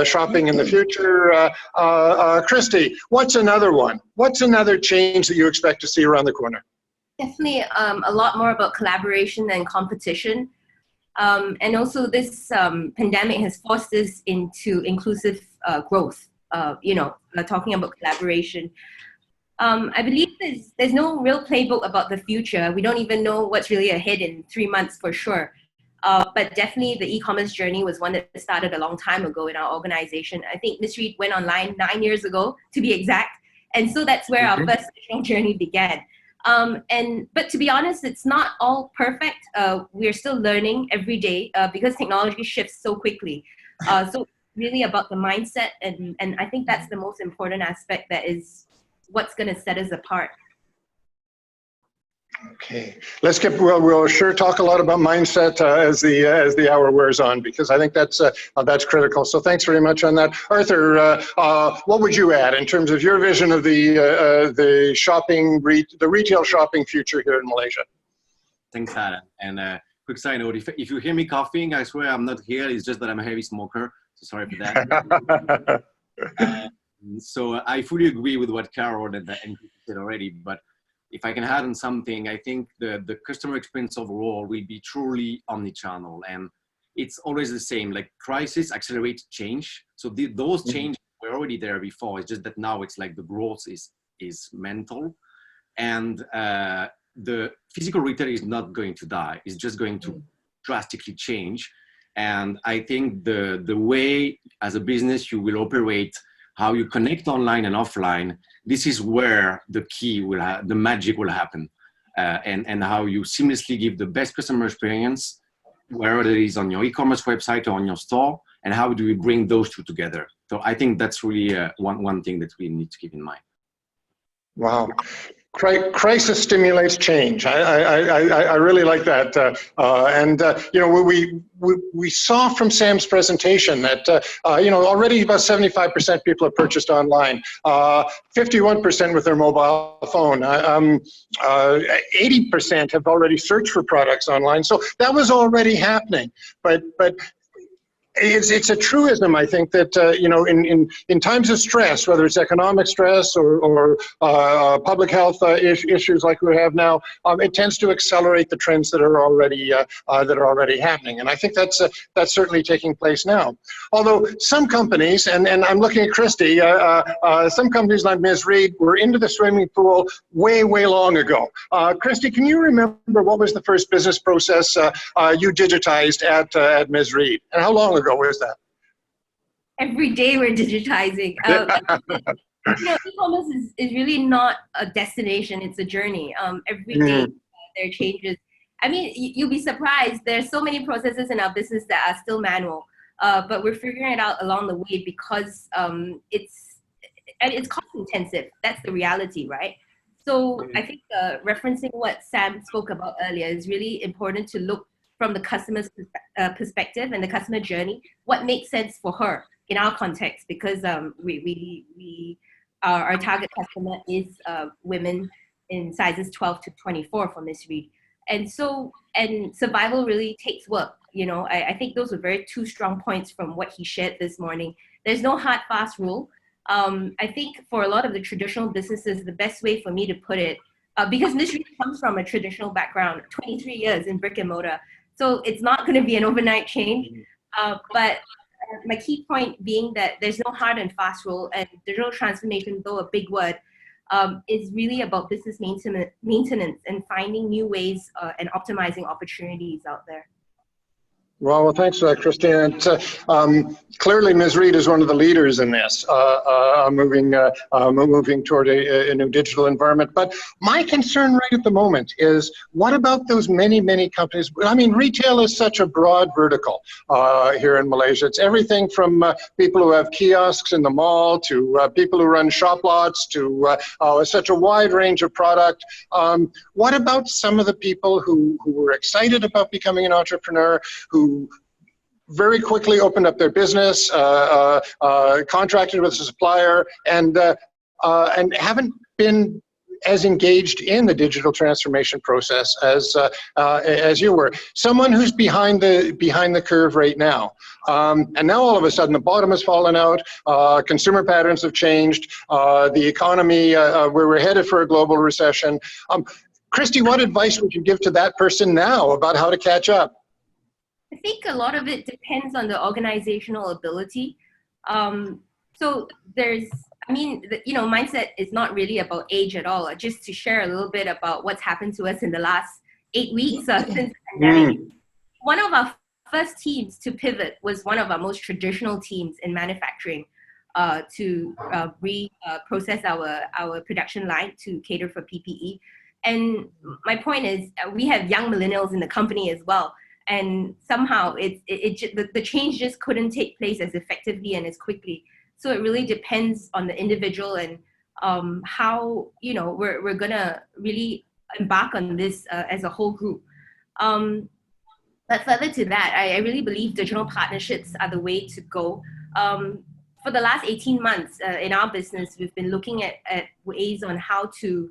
shopping in the future. Christy, what's another one? What's another change that you expect to see around the corner? Definitely a lot more about collaboration and competition. And also this pandemic has forced us into inclusive growth, talking about collaboration. I believe there's no real playbook about the future. We don't even know what's really ahead in 3 months for sure. But definitely the e-commerce journey was one that started a long time ago in our organization. I think Miss Reed went online 9 years ago, to be exact. And so that's where our first digital journey began. But to be honest, it's not all perfect. We're still learning every day because technology shifts so quickly. So really about the mindset, and I think that's the most important aspect that is what's going to set us apart. Okay, we'll sure talk a lot about mindset as the hour wears on, because I think that's critical. So thanks very much on that. Arthur, what would you add in terms of your vision of the retail shopping future here in Malaysia? Thanks, Alan. And quick side note, if you hear me coughing, I swear I'm not here. It's just that I'm a heavy smoker. So sorry for that. So I fully agree with what Carol and said already, but if I can add on something, I think the customer experience overall will be truly omni-channel, and it's always the same. Like crisis accelerates change. So those changes were already there before. It's just that now it's like the growth is mental, and the physical retail is not going to die. It's just going to drastically change. And I think the way as a business you will operate, how you connect online and offline, this is where the key the magic will happen, and how you seamlessly give the best customer experience, wherever it is on your e-commerce website or on your store, and how do we bring those two together? So I think that's really one thing that we need to keep in mind. Wow. Crisis stimulates change. I really like that, we saw from Sam's presentation that already about 75% people have purchased online, 51% with their mobile phone, 80% have already searched for products online. So that was already happening, but it's a truism, I think, that in times of stress, whether it's economic stress or public health issues like we have now, it tends to accelerate the trends that are already happening, and I think that's certainly taking place now. Although some companies, and I'm looking at Christy, some companies like Ms. Reed were into the swimming pool way long ago. Christy, can you remember what was the first business process you digitized at Ms. Reed, and how long ago was that? Every day we're digitizing. E-commerce is really not a destination, it's a journey. Every day there are changes. I mean, you'll be surprised. There's so many processes in our business that are still manual, but we're figuring it out along the way because it's cost intensive. That's the reality, right? So I think referencing what Sam spoke about earlier is really important to look from the customer's perspective and the customer journey, what makes sense for her in our context, because our target customer is women in sizes 12 to 24 for Miss Reed. And survival really takes work. I think those were two strong points from what he shared this morning. There's no hard, fast rule. I think for a lot of the traditional businesses, the best way for me to put it, because Miss Reed comes from a traditional background, 23 years in brick and mortar, so it's not going to be an overnight change. But my key point being that there's no hard and fast rule, and digital transformation, though a big word, is really about business maintenance and finding new ways and optimizing opportunities out there. Well, thanks, Christina. Clearly, Ms. Reid is one of the leaders in this, moving toward a new digital environment. But my concern right at the moment is, what about those many, many companies? I mean, retail is such a broad vertical here in Malaysia. It's everything from people who have kiosks in the mall to people who run shop lots to such a wide range of product. What about some of the people who were excited about becoming an entrepreneur, who very quickly opened up their business, contracted with a supplier, and haven't been as engaged in the digital transformation process as you were? Someone who's behind the curve right now, and now all of a sudden the bottom has fallen out. Consumer patterns have changed. The economy, we're headed for a global recession. Christy, what advice would you give to that person now about how to catch up? I think a lot of it depends on the organizational ability. So there's, mindset is not really about age at all. Just to share a little bit about what's happened to us in the last 8 weeks since the pandemic. One of our first teams to pivot was one of our most traditional teams in manufacturing to reprocess our production line to cater for PPE. And my point is, we have young millennials in the company as well. And somehow the change just couldn't take place as effectively and as quickly. So it really depends on the individual and how we're gonna really embark on this as a whole group. But further to that, I really believe digital partnerships are the way to go. For the last 18 months in our business, we've been looking at ways on how to,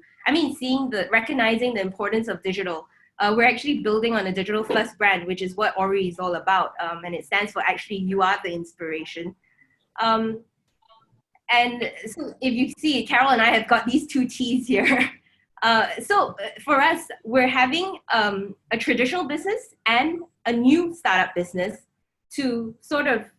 recognizing the importance of digital. We're actually building on a digital first brand, which is what Ori is all about. And it stands for actually, you are the inspiration. And so if you see, Carol and I have got these two T's here. So for us, we're having a traditional business and a new startup business to sort of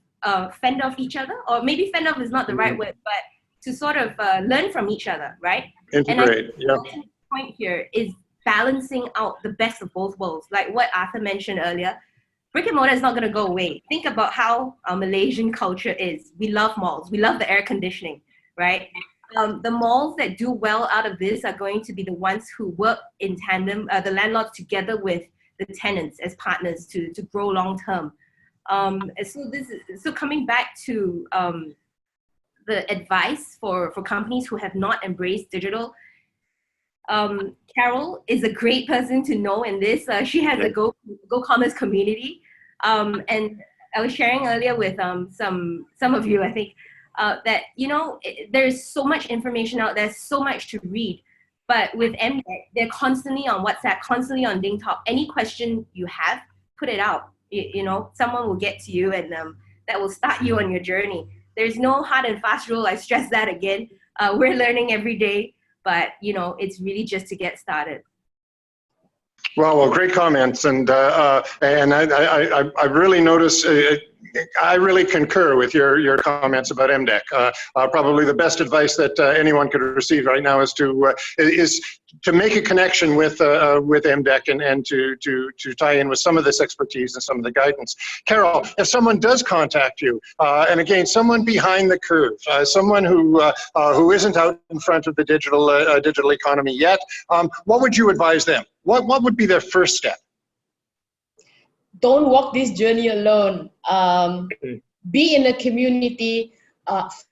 fend off each other, or maybe fend off is not the right word, but to sort of learn from each other, right? Integrate, and I think the point here is balancing out the best of both worlds. Like what Arthur mentioned earlier, brick and mortar is not going to go away. Think about how our Malaysian culture is. We love malls. We love the air conditioning, right? The malls that do well out of this are going to be the ones who work in tandem, the landlords together with the tenants as partners to grow long term. So coming back to the advice for companies who have not embraced digital, Carol is a great person to know in this. She has a Go-commerce community. And I was sharing earlier with some of you, I think, that, there's so much information out there, so much to read. But with MDEC, they're constantly on WhatsApp, constantly on DingTalk. Any question you have, put it out. Someone will get to you, and that will start you on your journey. There's no hard and fast rule. I stress that again. We're learning every day. But, it's really just to get started. Well, great comments. And I really notice, I really concur with your comments about MDEC. Probably the best advice that anyone could receive right now is to make a connection with MDEC and to tie in with some of this expertise and some of the guidance. Carol, if someone does contact you, and again, someone behind the curve, someone who isn't out in front of the digital economy yet, what would you advise them? What would be their first step? Don't walk this journey alone. Be in a community.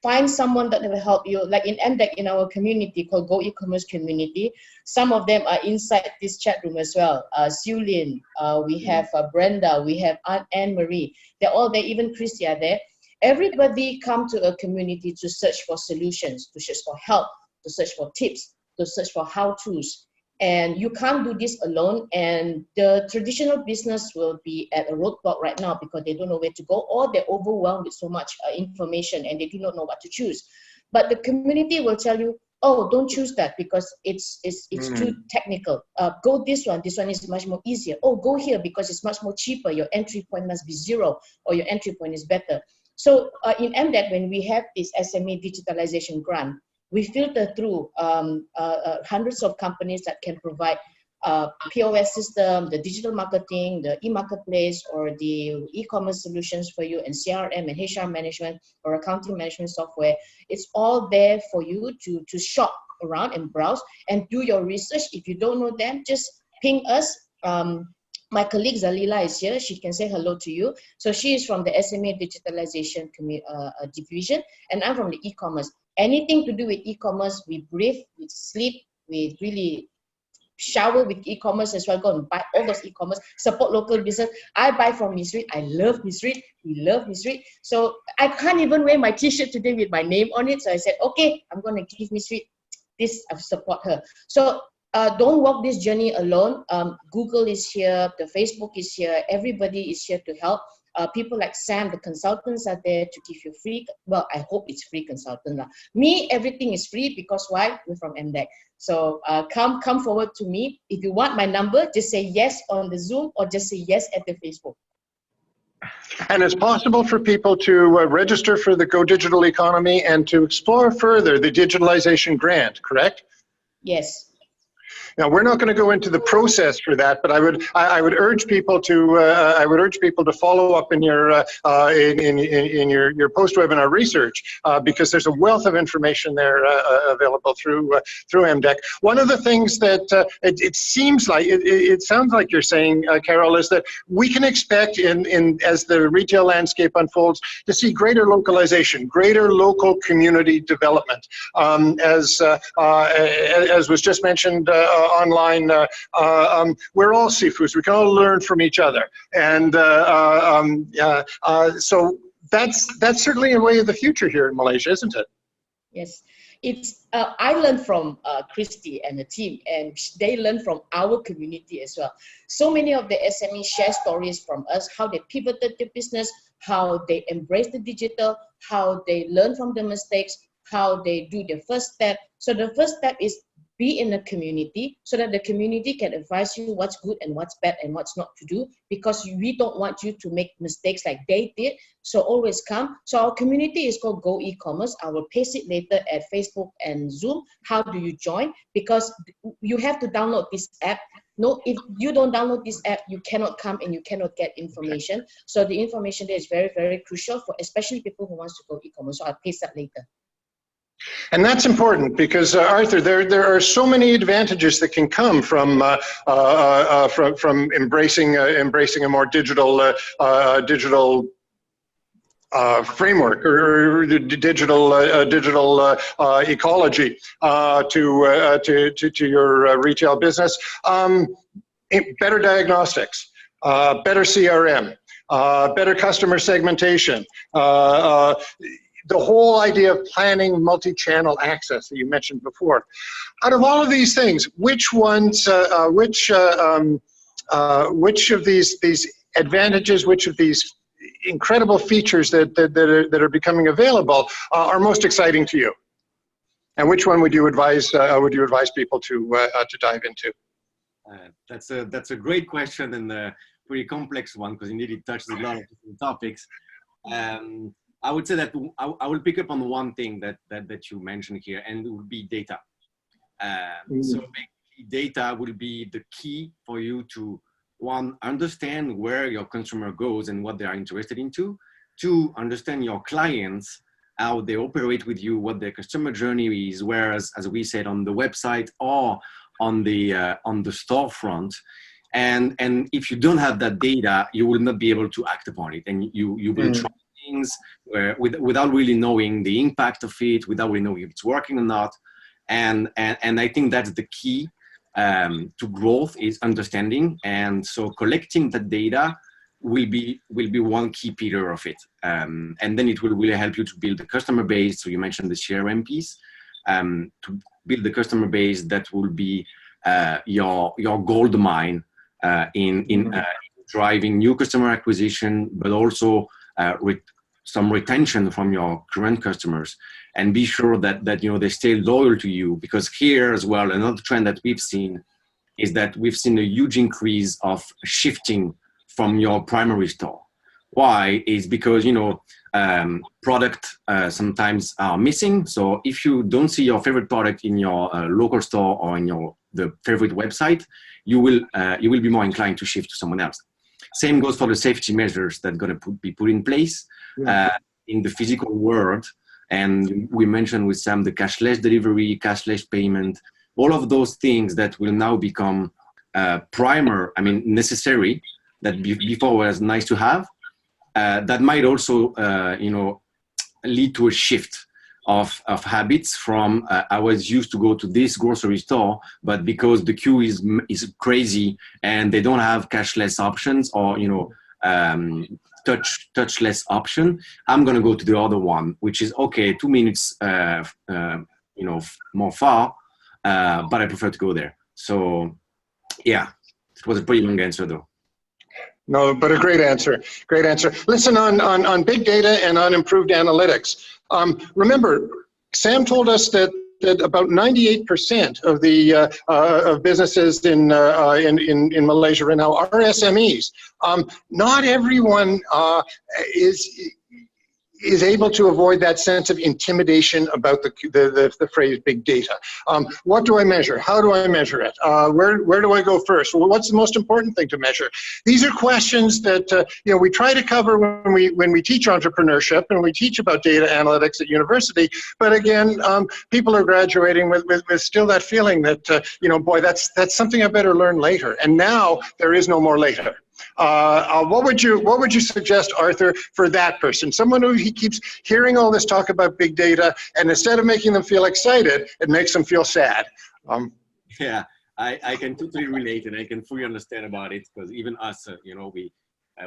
Find someone that will help you. Like in MDEC, in our community called Go eCommerce Community, some of them are inside this chat room as well. Siulin, we have Brenda, we have Aunt Anne-Marie. They're all there, even Christy are there. Everybody come to a community to search for solutions, to search for help, to search for tips, to search for how-tos. And you can't do this alone, and the traditional business will be at a roadblock right now because they don't know where to go, or they're overwhelmed with so much information and they do not know what to choose. But the community will tell you, oh, don't choose that because it's too technical. Go this one is much more easier. Oh, go here because it's much more cheaper. Your entry point must be 0, or your entry point is better. So in MDEC, when we have this SME digitalization grant, we filter through hundreds of companies that can provide POS system, the digital marketing, the e-marketplace, or the e-commerce solutions for you, and CRM and HR management or accounting management software. It's all there for you to shop around and browse and do your research. If you don't know them, just ping us. My colleague Zalila is here. She can say hello to you. So she is from the SME Digitalization division, and I'm from the e-commerce. Anything to do with e-commerce, we breathe, we sleep, we really shower with e-commerce as well. Go and buy all those e-commerce, support local business. I buy from Miss Reed. I love Miss Reed. We love Miss Reed. So I can't even wear my t-shirt today with my name on it. So I said, okay, I'm going to give Miss Reed this, support her. So don't walk this journey alone. Google is here, the Facebook is here, everybody is here to help. People like Sam, the consultants are there to give you free, well, I hope it's free consultant. Me, everything is free because why? We're from MDEC. So come forward to me. If you want my number, just say yes on the Zoom or just say yes at the Facebook. And it's possible for people to register for the Go Digital Economy and to explore further the digitalization grant, correct? Yes. Now, we're not going to go into the process for that, but I would urge people to follow up in your your post-webinar research because there's a wealth of information there available through MDEC. One of the things that it seems like it sounds like you're saying, Carol, is that we can expect as the retail landscape unfolds to see greater localization, greater local community development, as was just mentioned. Online, we're all Sifus. We can all learn from each other, and so that's certainly a way of the future here in Malaysia, isn't it? Yes, it's. I learned from Christy and the team, and they learn from our community as well. So many of the SMEs share stories from us, how they pivoted their business, how they embrace the digital, how they learn from the mistakes, how they do the first step. So the first step is be in a community so that the community can advise you what's good and what's bad and what's not to do, because we don't want you to make mistakes like they did. So always come. So our community is called Go E-commerce. I will paste it later at Facebook and Zoom. How do you join? Because you have to download this app. No, if you don't download this app, you cannot come and you cannot get information. So the information there is very, very crucial for especially people who wants to go e-commerce. So I'll paste that later. And that's important because Arthur, there are so many advantages that can come from embracing a more digital framework or digital ecology to your retail business. Better diagnostics, better CRM, better customer segmentation. The whole idea of planning multi-channel access that you mentioned before. Out of all of these things, which ones, which of these advantages, which of these incredible features that are becoming available are most exciting to you? And which one would you advise people to dive into? That's a great question and a pretty complex one because indeed it touches a lot of different topics. I would say that I will pick up on one thing that you mentioned here, and it would be data. So basically, data will be the key for you to, one, understand where your consumer goes and what they are interested into. Two, understand your clients, how they operate with you, what their customer journey is, whereas, as we said, on the website or on the storefront. And if you don't have that data, you will not be able to act upon it, and you will try things without really knowing the impact of it, without really knowing if it's working or not. And I think that's the key to growth, is understanding. And so collecting that data will be one key pillar of it. And then it will really help you to build the customer base. So you mentioned the CRM piece, to build the customer base that will be your gold mine in driving new customer acquisition, but also some retention from your current customers, and be sure that they stay loyal to you. Because here as well, another trend that we've seen is that we've seen a huge increase of shifting from your primary store. Why? Is because product sometimes are missing. So if you don't see your favorite product in your local store or in your the favorite website, you will be more inclined to shift to someone else. Same goes for the safety measures that are going to be put in place in the physical world. And we mentioned with Sam the cashless delivery, cashless payment, all of those things that will now become necessary, that before was nice to have. That might also, lead to a shift of habits from I was used to go to this grocery store, but because the queue is crazy and they don't have cashless options or touchless option, I'm gonna go to the other one, which is okay, 2 minutes more far, but I prefer to go there. So yeah, it was a pretty long answer though. No, but a great answer. Great answer. Listen, on big data and on improved analytics. Remember, Sam told us that about 98% of the of businesses in Malaysia right now are SMEs. Not everyone is able to avoid that sense of intimidation about the phrase big data. What do I measure? How do I measure it? Where do I go first? Well, what's the most important thing to measure? These are questions that we try to cover when we teach entrepreneurship and we teach about data analytics at university. But again, people are graduating with still that feeling that boy, that's something I better learn later. And now there is no more later. What would you suggest, Arthur, for that person? Someone who he keeps hearing all this talk about big data, and instead of making them feel excited, it makes them feel sad. Yeah, I can totally relate, and I can fully understand about it, because even us,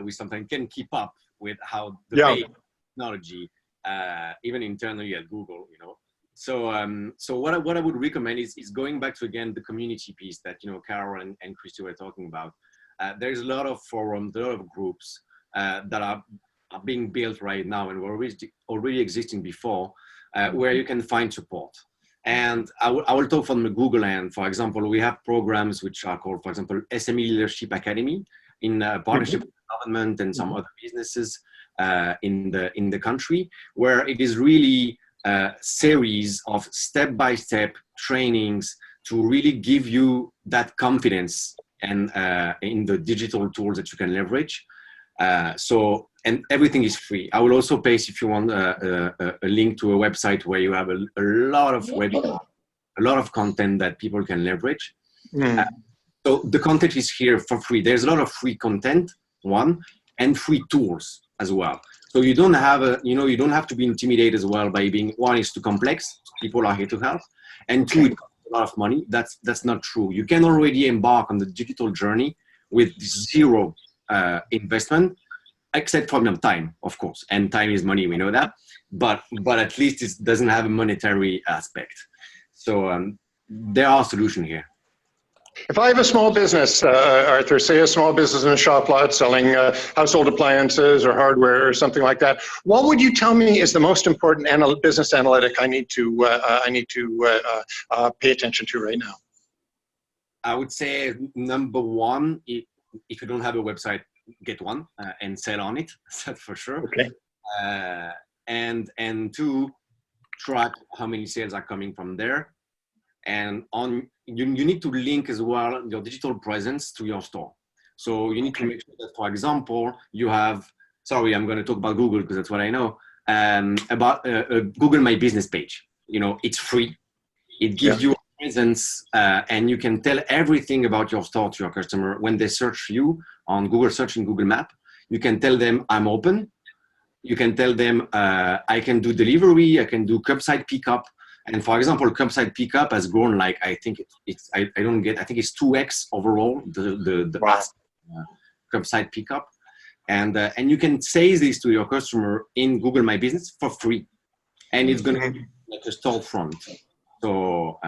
we sometimes can keep up with how the technology, even internally at Google, So, what I would recommend is going back to, again, the community piece that, Carol and Christy were talking about. There's a lot of forums, a lot of groups that are being built right now and were already existing before, where you can find support. And I will talk from the Google end. For example, we have programs which are called, for example, SME Leadership Academy in partnership with government and some other businesses in the country, where it is really a series of step-by-step trainings to really give you that confidence and in the digital tools that you can leverage. And everything is free. I will also paste, if you want, a link to a website where you have a lot of webinars, a lot of content that people can leverage. So the content is here for free. There's a lot of free content, and free tools as well. So you don't have you don't have to be intimidated as well by being, one, is too complex. People are here to help, and two, it costs a lot of money. That's not true. You can already embark on the digital journey with zero investment, except from time, of course. And time is money, we know that. But at least it doesn't have a monetary aspect. So there are solutions here. If I have a small business, Arthur, say a small business in a shop lot selling household appliances or hardware or something like that, what would you tell me is the most important business analytic I need to pay attention to right now? I would say number one, if you don't have a website, get one and sell on it. That's for sure. Okay. And two, track how many sales are coming from there. And you need to link as well your digital presence to your store. So you need to make sure that, for example, you have, sorry, I'm going to talk about Google because that's what I know, about a Google My Business page. It's free. It gives you a presence and you can tell everything about your store to your customer. When they search you on Google Search and Google Map, you can tell them, I'm open. You can tell them, I can do delivery, I can do curbside pickup. And for example, curbside pickup has grown like, I think it's 2x overall, the past curbside pickup. And you can say this to your customer in Google My Business for free. And it's going to be like a storefront. So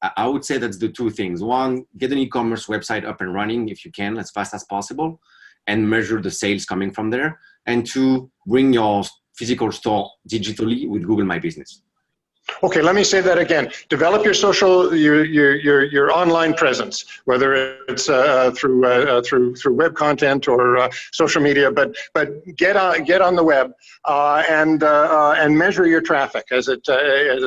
I would say that's the two things. One, get an e-commerce website up and running if you can, as fast as possible, and measure the sales coming from there. And two, bring your physical store digitally with Google My Business. Okay, let me say that again. Develop your social, your online presence, whether it's through web content or social media. But get on the web and measure your traffic as it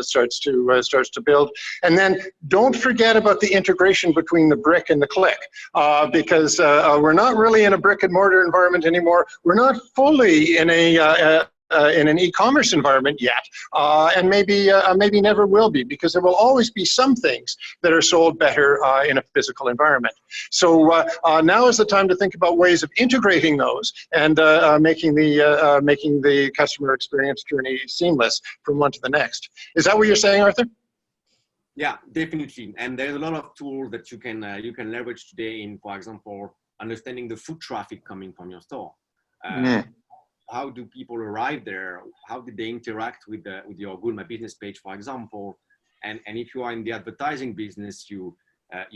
starts to build. And then don't forget about the integration between the brick and the click, because we're not really in a brick and mortar environment anymore. We're not fully in an e-commerce environment yet, and maybe never will be, because there will always be some things that are sold better in a physical environment. So now is the time to think about ways of integrating those and making the customer experience journey seamless from one to the next. Is that what you're saying, Arthur? Yeah, definitely. And there's a lot of tools that you can leverage today in, for example, understanding the foot traffic coming from your store. How do people arrive there? How did they interact with your Google My Business page, for example? And if you are in the advertising business, you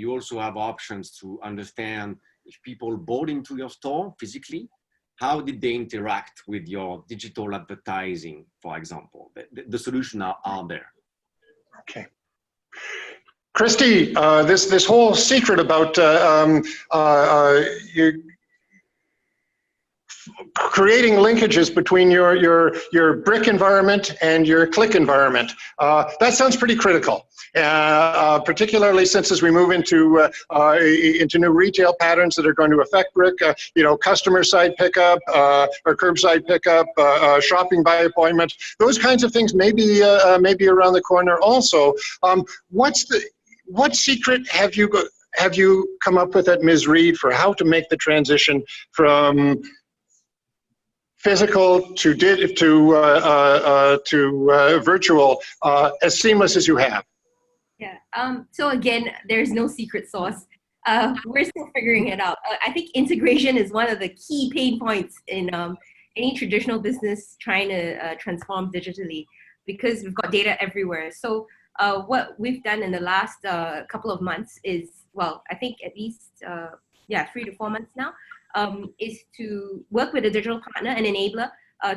also have options to understand if people bought into your store physically, how did they interact with your digital advertising, for example? The solutions are there. Okay. Christy, this whole secret about you creating linkages between your brick environment and your click environment, that sounds pretty critical, particularly since as we move into new retail patterns that are going to affect brick, customer side pickup or curbside pickup, shopping by appointment, those kinds of things may be around the corner also. What secret have you come up with at Ms. Reed for how to make the transition from physical to virtual as seamless as you have? Yeah. So again, there's no secret sauce. We're still figuring it out. I think integration is one of the key pain points in any traditional business trying to transform digitally, because we've got data everywhere. So what we've done in the last couple of months is, well, I think at least 3 to 4 months now, is to work with a digital partner, an enabler,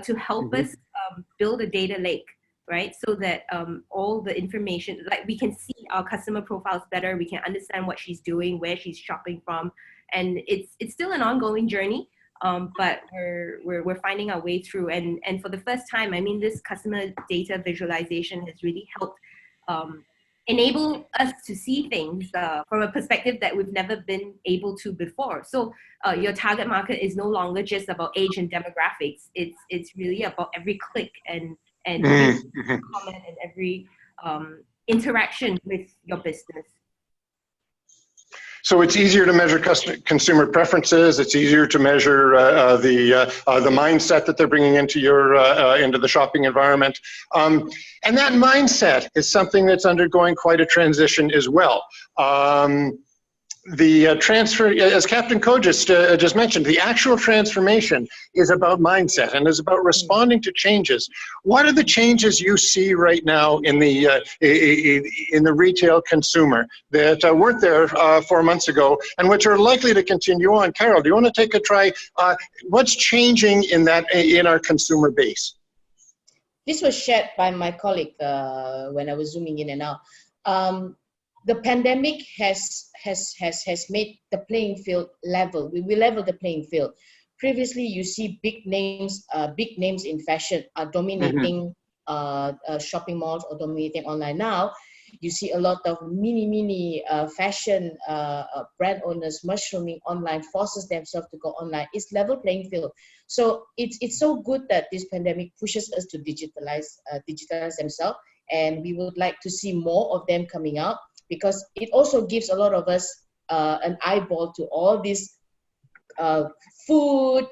to help us build a data lake, right? So that all the information, like we can see our customer profiles better, we can understand what she's doing, where she's shopping from, and it's still an ongoing journey, but we're finding our way through. And for the first time, I mean, this customer data visualization has really helped enable us to see things from a perspective that we've never been able to before. So your target market is no longer just about age and demographics. It's really about every click and every comment and every interaction with your business. So it's easier to measure consumer preferences. It's easier to measure the mindset that they're bringing into the shopping environment, and that mindset is something that's undergoing quite a transition as well. The transfer, as Captain Ko just mentioned, the actual transformation is about mindset and is about responding to changes. What are the changes you see right now in the retail consumer that weren't there 4 months ago and which are likely to continue on? Carol, do you want to take a try? What's changing in our consumer base? This was shared by my colleague when I was zooming in and out. The pandemic has made the playing field level. We level the playing field. Previously, you see big names in fashion are dominating shopping malls or dominating online. Now, you see a lot of mini fashion brand owners mushrooming online, forces themselves to go online. It's level playing field. So it's so good that this pandemic pushes us to digitalize themselves, and we would like to see more of them coming out, because it also gives a lot of us an eyeball to all these food,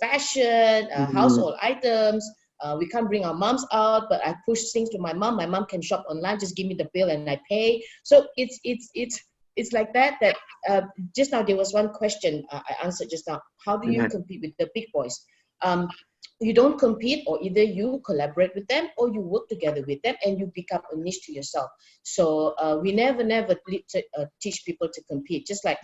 fashion, household items. We can't bring our moms out, but I push things to my mom. My mom can shop online, just give me the bill and I pay. So it's like that. Just now there was one question I answered just now. How do you compete with the big boys? You don't compete, or either you collaborate with them or you work together with them and you pick up a niche to yourself. So we never teach people to compete. Just like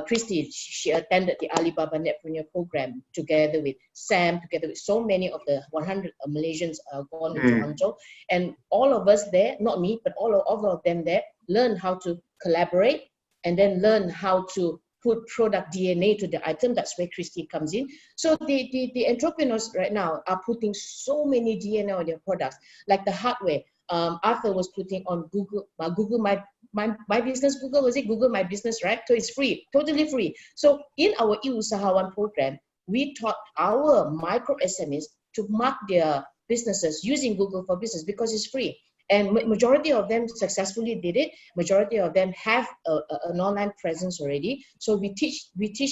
Christy, she attended the Alibaba Netpreneur program together with Sam, together with so many of the 100 Malaysians gone into Hangzhou. And all of us there, not me, but all of them there, learn how to collaborate and then learn how to put product DNA to the item. That's where Christy comes in. So the entrepreneurs right now are putting so many DNA on their products, like the hardware. Arthur was putting on Google My Business, Google, was it Google My Business, right? So it's free, totally free. So in our e-Usahawan program, we taught our micro SMEs to mark their businesses using Google for Business because it's free. And majority of them successfully did it. Majority of them have an online presence already. So we teach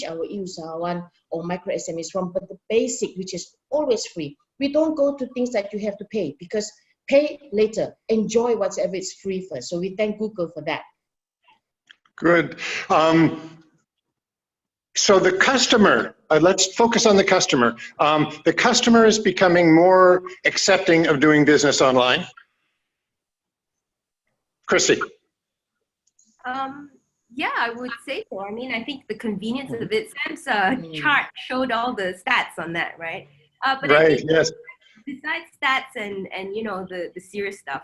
our e-Usahawan or micro SMEs from the basic, which is always free. We don't go to things that you have to pay because pay later. Enjoy whatever is free first. So we thank Google for that. Good. So the customer, let's focus on the customer. The customer is becoming more accepting of doing business online. Christy. Yeah, I would say so. I mean, I think the convenience of it, Sam's chart showed all the stats on that, right? But right, I think yes. besides stats and you know, the serious stuff,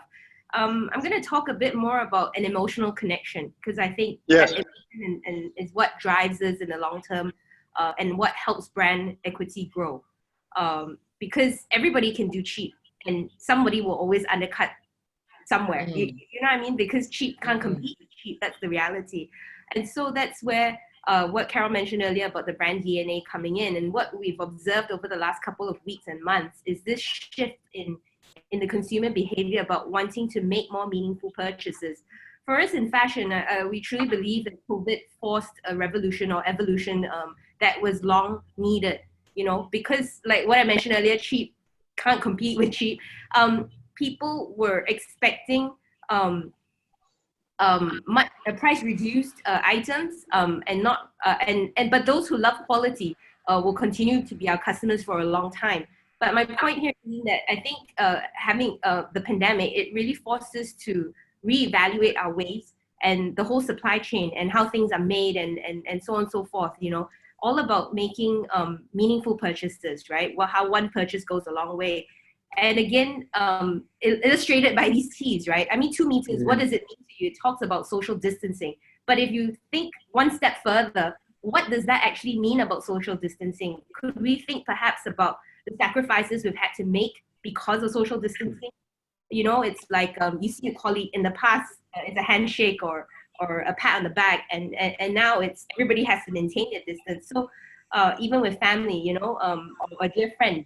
I'm going to talk a bit more about an emotional connection, because I think yes. that and is what drives us in the long term and what helps brand equity grow. Because everybody can do cheap and somebody will always undercut somewhere. You know what I mean? Because cheap can't compete with cheap. That's the reality. And so that's where what Carol mentioned earlier about the brand DNA coming in, and what we've observed over the last couple of weeks and months is this shift in the consumer behavior about wanting to make more meaningful purchases. For us in fashion, we truly believe that COVID forced a revolution or evolution that was long needed, you know, because like what I mentioned earlier, cheap can't compete with cheap. People were expecting price reduced items and not but those who love quality will continue to be our customers for a long time. But my point here being that I think having the pandemic, it really forced us to reevaluate our ways and the whole supply chain and how things are made and so on and so forth, you know, all about making meaningful purchases, right? Well, how one purchase goes a long way. And again, illustrated by these T's, right? I mean, 2 meters, what does it mean to you? It talks about social distancing. But if you think one step further, what does that actually mean about social distancing? Could we think perhaps about the sacrifices we've had to make because of social distancing? You know, it's like you see a colleague in the past, it's a handshake or a pat on the back, and now it's everybody has to maintain their distance. So even with family, you know, or a dear friend,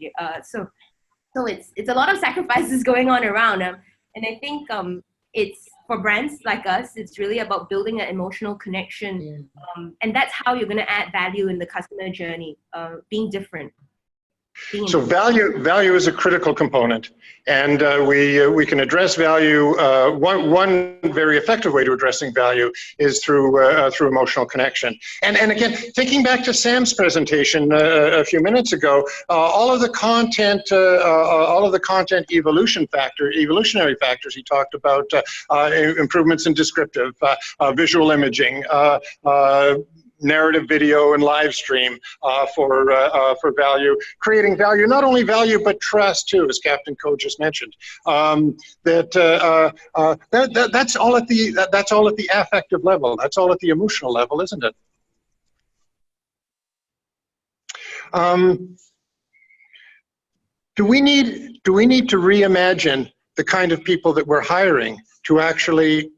So it's a lot of sacrifices going on around, and I think it's for brands like us. It's really about building an emotional connection, and that's how you're going to add value in the customer journey, being different. So value is a critical component, and we can address value. One very effective way to addressing value is through emotional connection. And again, thinking back to Sam's presentation a few minutes ago, all of the content evolutionary factors he talked about, improvements in descriptive, visual imaging, narrative video and live stream for value, creating value, not only value but trust too, as Captain Co just mentioned. That's all at the affective level. That's all at the emotional level, isn't it? Do we need to reimagine the kind of people that we're hiring to actually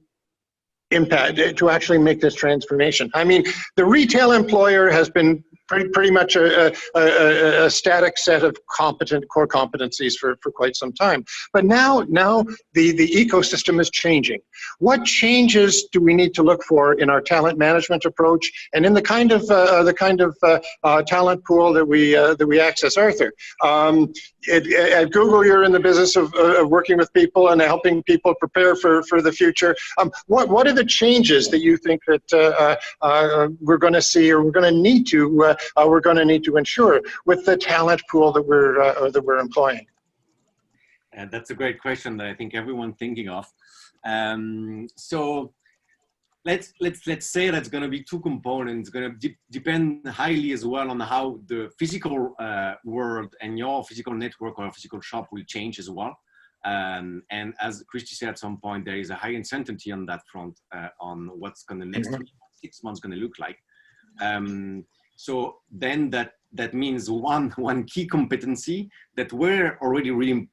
make this transformation? I mean, the retail employer has been pretty much a static set of core competencies for quite some time. But now the ecosystem is changing. What changes do we need to look for in our talent management approach and in the kind of talent pool that we access? Arthur, at Google, you're in the business of working with people and helping people prepare for the future. What are the changes that you think that we're going to see, or we're going to need to ensure with the talent pool that we're employing? And that's a great question that I think everyone's thinking of. So let's say that's going to be two components. It's going to depend highly as well on how the physical world and your physical network or physical shop will change as well. And as Christy said at some point, there is a high uncertainty on that front on what's going to next 6 months going to look like. So then that means one key competency that was already really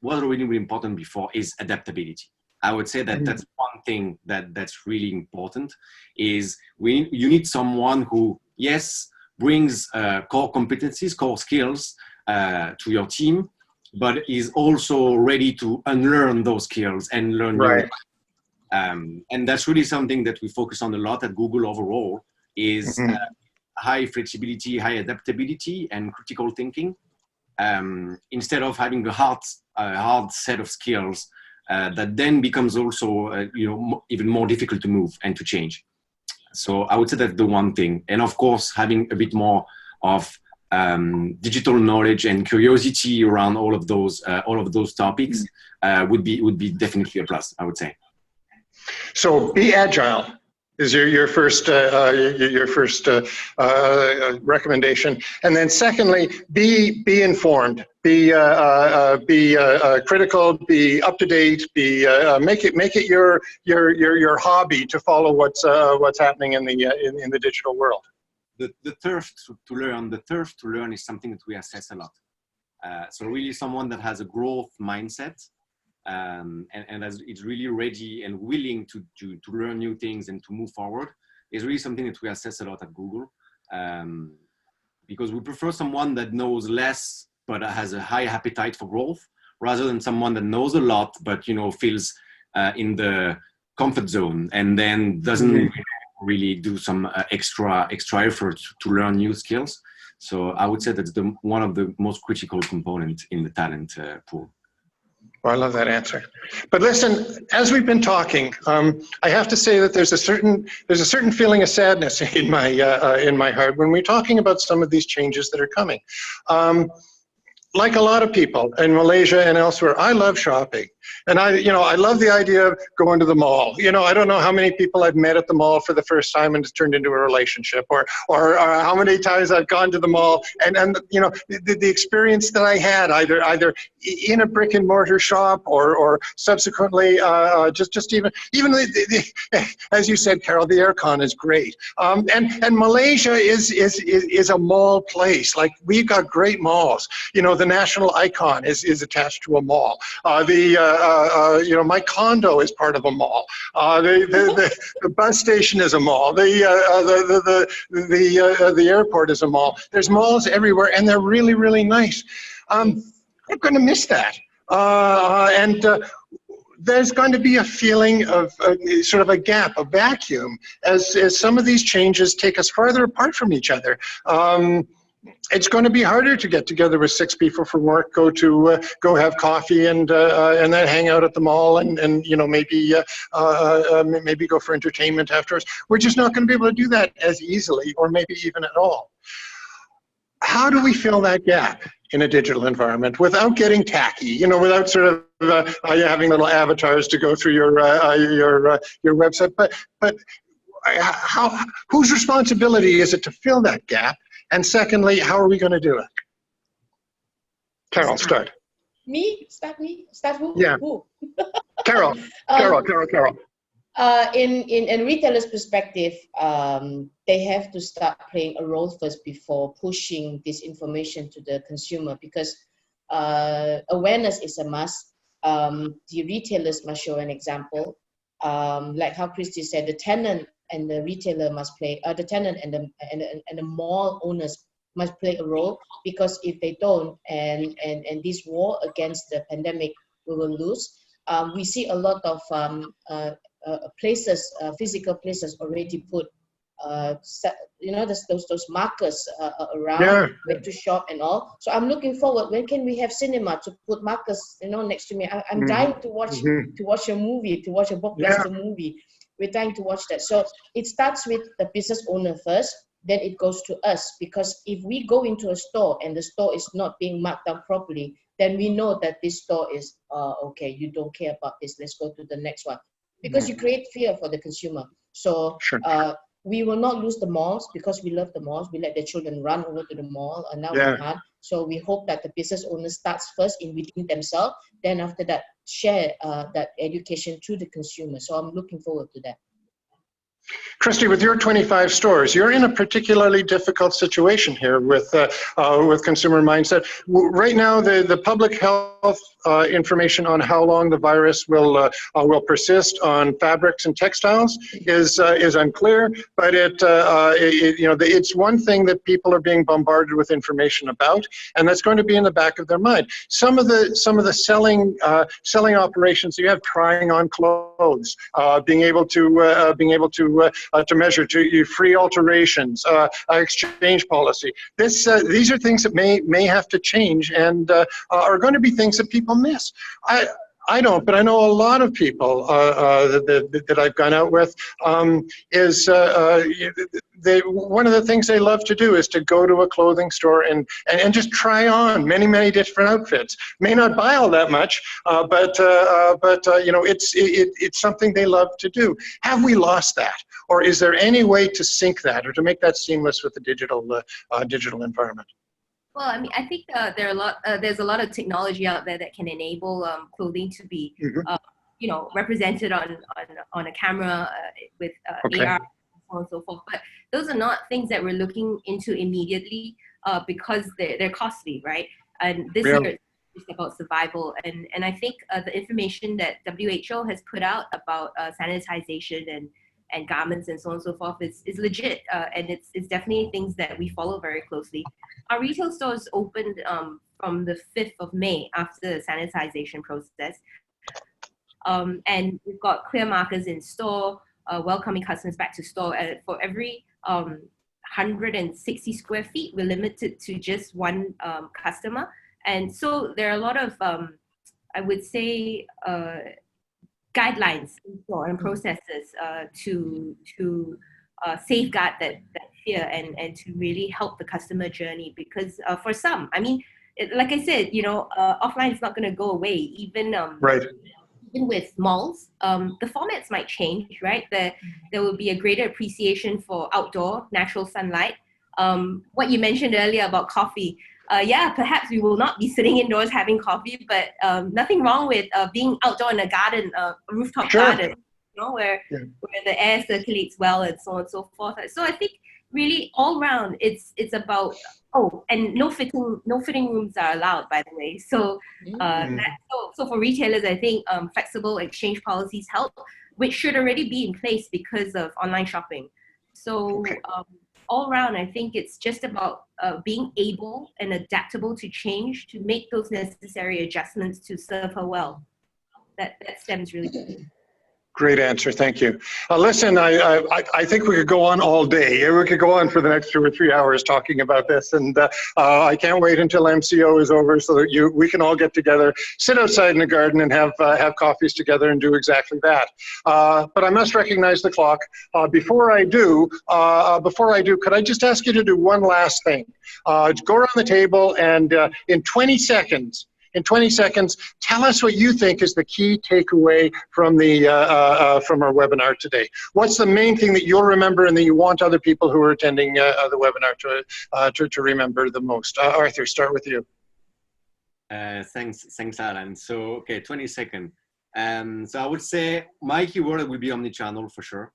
important before is adaptability. I would say that that's one thing that's really important is you need someone who, yes, brings core competencies, core skills to your team, but is also ready to unlearn those skills and learn new. And that's really something that we focus on a lot at Google overall is high flexibility, high adaptability, and critical thinking, instead of having a hard set of skills that then becomes also even more difficult to move and to change. So I would say that's the one thing. And of course, having a bit more of digital knowledge and curiosity around all of those topics would be definitely a plus, I would say. So be agile is your first recommendation, and then secondly, be informed, be critical, be up to date, make it your hobby to follow what's happening in the digital world. The thirst to learn is something that we assess a lot. So really someone that has a growth mindset and is really ready and willing to learn new things and to move forward is really something that we assess a lot at Google, because we prefer someone that knows less but has a high appetite for growth rather than someone that knows a lot but feels in the comfort zone and then doesn't really do some extra effort to learn new skills. So I would say that's one of the most critical components in the talent pool. Well, I love that answer. But listen, as we've been talking, I have to say that there's a certain feeling of sadness in my heart when we're talking about some of these changes that are coming. Like a lot of people in Malaysia and elsewhere, I love shopping. And I love the idea of going to the mall. I don't know how many people I've met at the mall for the first time and it's turned into a relationship, or how many times I've gone to the mall and the experience that I had either in a brick and mortar shop or subsequently just even as you said, Carol, the aircon is great. And Malaysia is a mall place. Like, we've got great malls. The national icon is attached to a mall. My condo is part of a mall. The bus station is a mall. The airport is a mall. There's malls everywhere, and they're really, really nice. I'm going to miss that. And there's going to be a feeling of sort of a gap, a vacuum, as some of these changes take us farther apart from each other. It's going to be harder to get together with 6 people from work, go have coffee, and then hang out at the mall, and maybe go for entertainment afterwards. We're just not going to be able to do that as easily, or maybe even at all. How do we fill that gap in a digital environment without getting tacky? Without sort of having little avatars to go through your website. But whose responsibility is it to fill that gap? And secondly, how are we going to do it? Carol, start. Me? Start me? Start who? Yeah. Who? Carol. In retailers' perspective, they have to start playing a role first before pushing this information to the consumer, because awareness is a must. The retailers must show an example. Like how Christy said, the tenant and the retailer must play, the tenant and the mall owners must play a role, because if they don't, and this war against the pandemic, we will lose. We see a lot of places, physical places already put, those markers around where to shop and all. So I'm looking forward, when can we have cinema to put markers, next to me? I'm dying to watch a movie, to watch a blockbuster movie. We're trying to watch that. So it starts with the business owner first, then it goes to us. Because if we go into a store and the store is not being marked down properly, then we know that this store is, okay, you don't care about this, let's go to the next one. because you create fear for the consumer. So Sure. We will not lose the malls because we love the malls. We let the children run over to the mall, and now we can't. So we hope that the business owner starts first in within themselves, then after that share that education to the consumer. So I'm looking forward to that. Christy, with your 25 stores, you're in a particularly difficult situation here with consumer mindset. Right now, the public health information on how long the virus will persist on fabrics and textiles is unclear. But it's one thing that people are being bombarded with information about, and that's going to be in the back of their mind. Some of the selling operations, you have trying on clothes, being able to measure to free alterations, exchange policy. These are things that may have to change and are going to be things that people miss. I don't, but I know a lot of people that I've gone out with. One of the things they love to do is to go to a clothing store and just try on many different outfits. May not buy all that much, but it's something they love to do. Have we lost that, or is there any way to sync that or to make that seamless with the digital environment? Well, I mean, I think there's a lot of technology out there that can enable clothing to be, represented on a camera with AR and so on and so forth. But those are not things that we're looking into immediately because they're costly, right? And this year it's just about survival. And I think the information that WHO has put out about sanitization and garments and so on and so forth is legit, and it's definitely things that we follow very closely. Our retail stores opened from the 5th of May after the sanitization process, and we've got clear markers in store, welcoming customers back to store. For every 160 square feet, we're limited to just one customer, and so there are a lot of I would say guidelines and processes to safeguard that fear and to really help the customer journey. Because for some, I mean, like I said, offline is not going to go away. Even even with malls, the formats might change, right? There will be a greater appreciation for outdoor natural sunlight. What you mentioned earlier about coffee. Perhaps we will not be sitting indoors having coffee, but nothing wrong with being outdoor in a garden, a rooftop garden, where the air circulates well and so on and so forth. So I think really all round it's about and no fitting rooms are allowed, by the way. So so for retailers, I think flexible exchange policies help, which should already be in place because of online shopping. So. All around, I think it's just about being able and adaptable to change, to make those necessary adjustments to serve her well. That stems really good. Great answer, thank you. Listen, I think we could go on all day. We could go on for the next 2 or 3 hours talking about this, and I can't wait until MCO is over so that we can all get together, sit outside in the garden, and have coffees together and do exactly that. But I must recognize the clock. Before I do, could I just ask you to do one last thing? Go around the table and in 20 seconds. Tell us what you think is the key takeaway from from our webinar today. What's the main thing that you'll remember and that you want other people who are attending the webinar to remember the most? Arthur, start with you. Thanks, Alan. So, okay, 20 seconds. So I would say my keyword will be omnichannel for sure,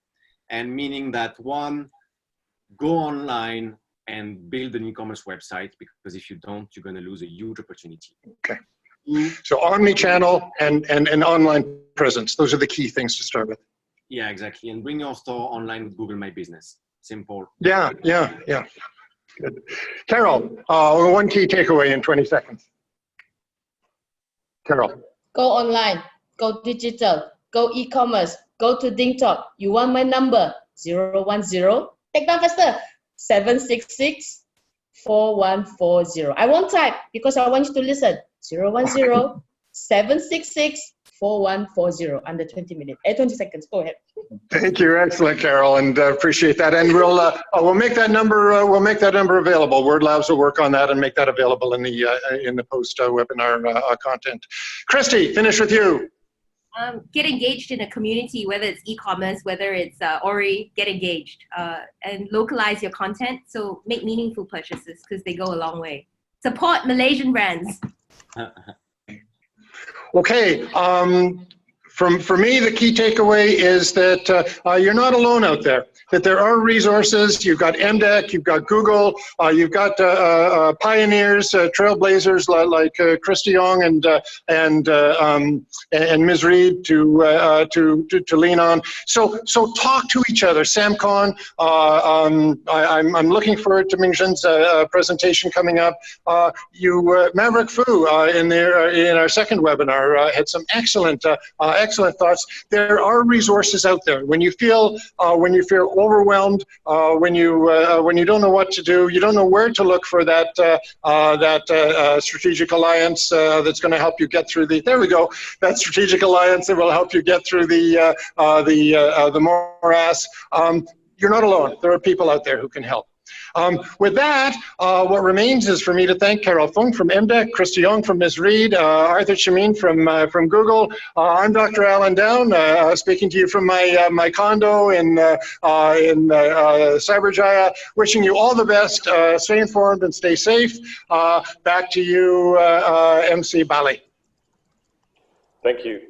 and meaning that one, go online and build an e-commerce website, because if you don't, you're going to lose a huge opportunity. Okay. So omni-channel and online presence, those are the key things to start with. Yeah, exactly. And bring your store online with Google My Business. Simple. Yeah. Good. Carol, one key takeaway in 20 seconds. Carol. Go online, go digital, go e-commerce, go to DingTalk. You want my number? 010. Take down faster. 766-4140. I won't type because I want you to listen. 010-766-4140. Under 20 seconds. Go ahead. Thank you. Excellent, Carol, and appreciate that. And we'll make that number. We'll make that number available. Word Labs will work on that and make that available in the post webinar content. Christy, finish with you. Get engaged in a community, whether it's e-commerce, whether it's Ori, get engaged and localize your content. So make meaningful purchases because they go a long way. Support Malaysian brands. Okay. For me, the key takeaway is that you're not alone out there, that there are resources. You've got MDEC, you've got Google, you've got pioneers, trailblazers like Christy Yong and Ms. Reed to lean on. So talk to each other. Sam Khan, I'm looking forward to Ming-Zhen's presentation coming up. Maverick Fu in our second webinar had some excellent thoughts. There are resources out there. When you feel overwhelmed, when you don't know what to do, you don't know where to look for that strategic alliance that's going to help you get through that strategic alliance that will help you get through the morass. You're not alone. There are people out there who can help. With that, what remains is for me to thank Carol Fung from MDEC, Christy Yong from Ms. Reed, Arthur Chamin from Google. I'm Dr. Alan Down, speaking to you from my condo in Cyberjaya. Wishing you all the best. Stay informed and stay safe. Back to you, MC Bali. Thank you.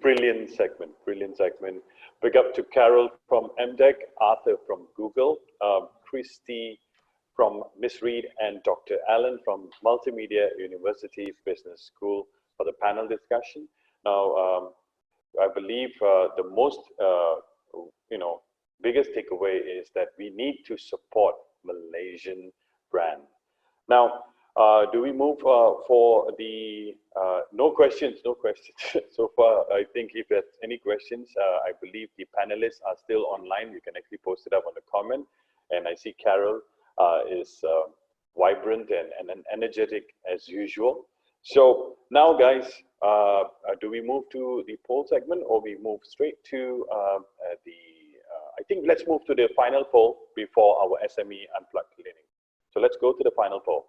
Brilliant segment. Big up to Carol from MDEC, Arthur from Google, Christy from Ms. Reed, and Dr. Allen from Multimedia University Business School for the panel discussion. Now, I believe the most, biggest takeaway is that we need to support Malaysian brand. Now, do we move for the no questions so far? I think if there's any questions, I believe the panelists are still online. You can actually post it up on the comment. And I see Carol is vibrant and energetic as usual. So now, guys, do we move to the poll segment, or we move straight to I think let's move to the final poll before our SME Unplugged clinic. So let's go to the final poll.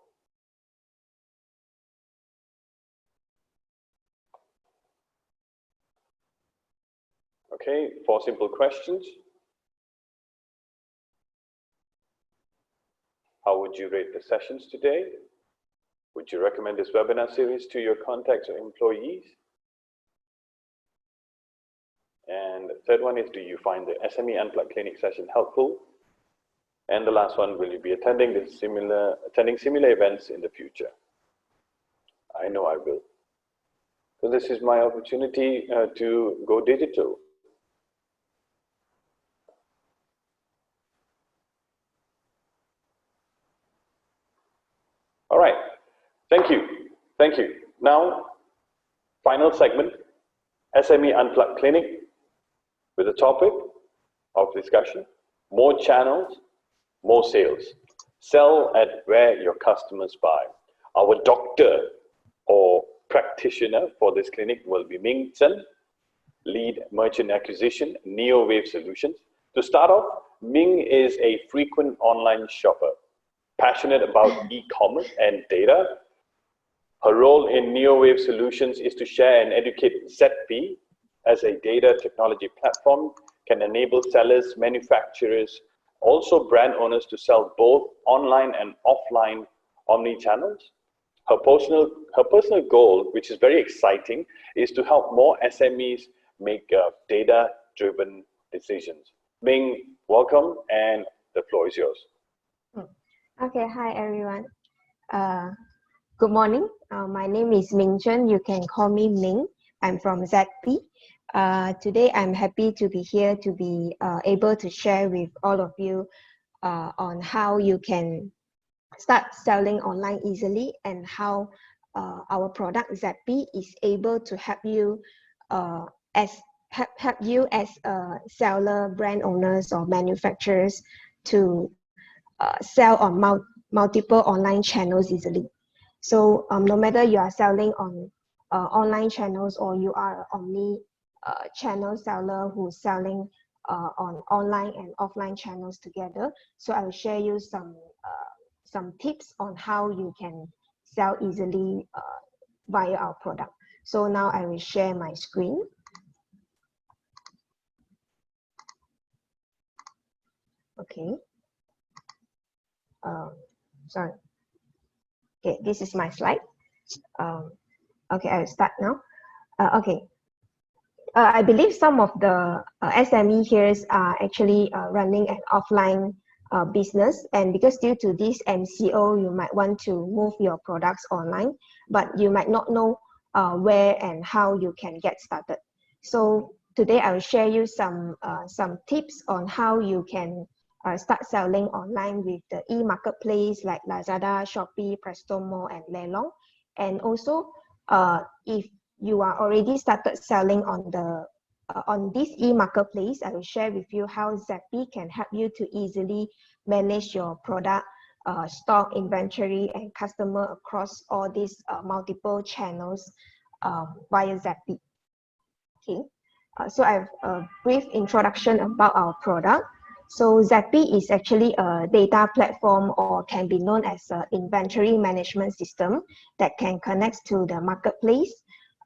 Okay, 4 simple questions. How would you rate the sessions today? Would you recommend this webinar series to your contacts or employees? And the third one is, do you find the SME Unplugged clinic session helpful? And the last one, will you be attending similar events in the future? I know I will. So this is my opportunity to go digital. All right, thank you. Now, final segment, SME Unplugged Clinic, with the topic of discussion, more channels, more sales. Sell at where your customers buy. Our doctor or practitioner for this clinic will be Ming-Zhen, lead merchant acquisition, Neowave Solutions. To start off, Ming is a frequent online shopper, passionate about e-commerce and data. Her role in Neowave Solutions is to share and educate ZP as a data technology platform, can enable sellers, manufacturers, also brand owners to sell both online and offline omni-channels. Her personal goal, which is very exciting, is to help more SMEs make data-driven decisions. Ming, welcome, and the floor is yours. Okay, hi everyone. Good morning. My name is Ming-Zhen. You can call me Ming. I'm from ZP. Today I'm happy to be here to be able to share with all of you on how you can start selling online easily, and how our product ZP is able to help you as seller, brand owners, or manufacturers to sell on multiple online channels easily. So no matter you are selling on online channels, or you are an omni-channel seller who's selling on online and offline channels together, so I will share you some tips on how you can sell easily via our product. So now I will share my screen. Okay. Sorry. Okay, this is my slide. Okay, I'll start now. Okay. I believe some of the SME here are actually running an offline business, and because due to this MCO, you might want to move your products online, but you might not know where and how you can get started. So today I will share you some tips on how you can start selling online with the e-marketplace like Lazada, Shopee, Prestomo, and Lelong. And also, if you are already started selling on this e-marketplace, I will share with you how Zappy can help you to easily manage your product, stock, inventory, and customer across all these multiple channels via Zappy. Okay, so I have a brief introduction about our product. So Zappy is actually a data platform, or can be known as an inventory management system that can connect to the marketplace,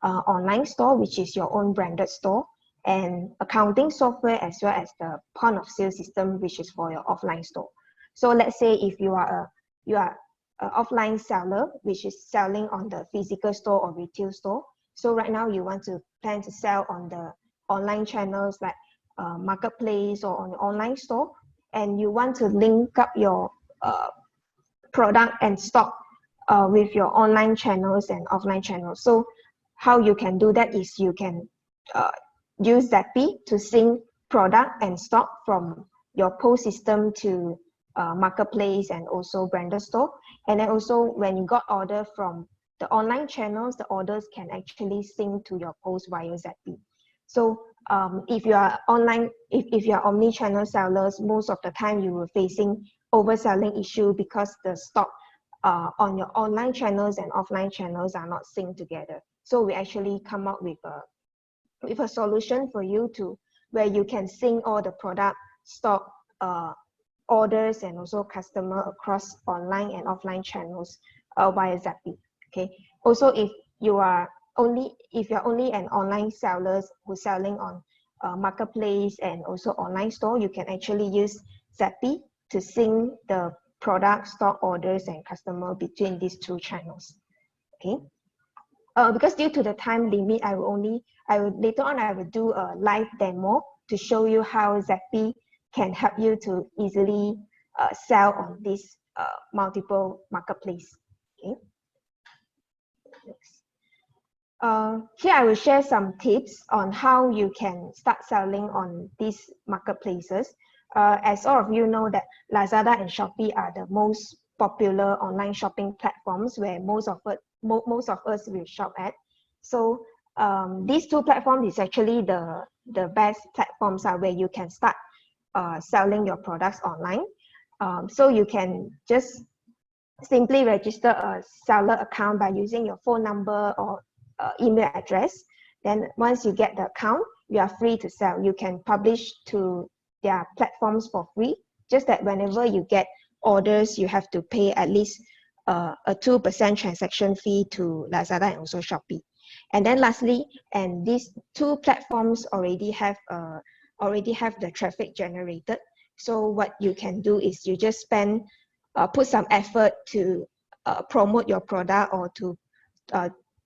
online store, which is your own branded store, and accounting software, as well as the point of sale system, which is for your offline store. So let's say if you are an offline seller, which is selling on the physical store or retail store. So right now you want to plan to sell on the online channels like marketplace or on your online store, and you want to link up your product and stock with your online channels and offline channels. So how you can do that is you can use Zappy to sync product and stock from your POS system to marketplace and also branded store. And then also when you got order from the online channels, the orders can actually sync to your POS via Zappy. So if you are online, if you are omni-channel sellers, most of the time you will facing overselling issue because the stock on your online channels and offline channels are not synced together. So we actually come up with a solution for you to where you can sync all the product, stock, orders, and also customer across online and offline channels via Zappy. Okay. Also, if you're only an online seller who's selling on marketplace and also online store, you can actually use Zappy to sync the product, stock, orders, and customer between these two channels. Okay. Because due to the time limit, later on I will do a live demo to show you how Zappy can help you to easily sell on this multiple marketplace. Okay. Next. Here I will share some tips on how you can start selling on these marketplaces. As all of you know that Lazada and Shopee are the most popular online shopping platforms where most of us will shop at. So these two platforms is actually the best platforms where you can start selling your products online. So you can just simply register a seller account by using your phone number or email address. Then once you get the account, you are free to sell. You can publish to their platforms for free, just that whenever you get orders, you have to pay at least a 2% transaction fee to Lazada and also Shopee. And then lastly, and these two platforms already have the traffic generated. So what you can do is you just put some effort to promote your product, or to,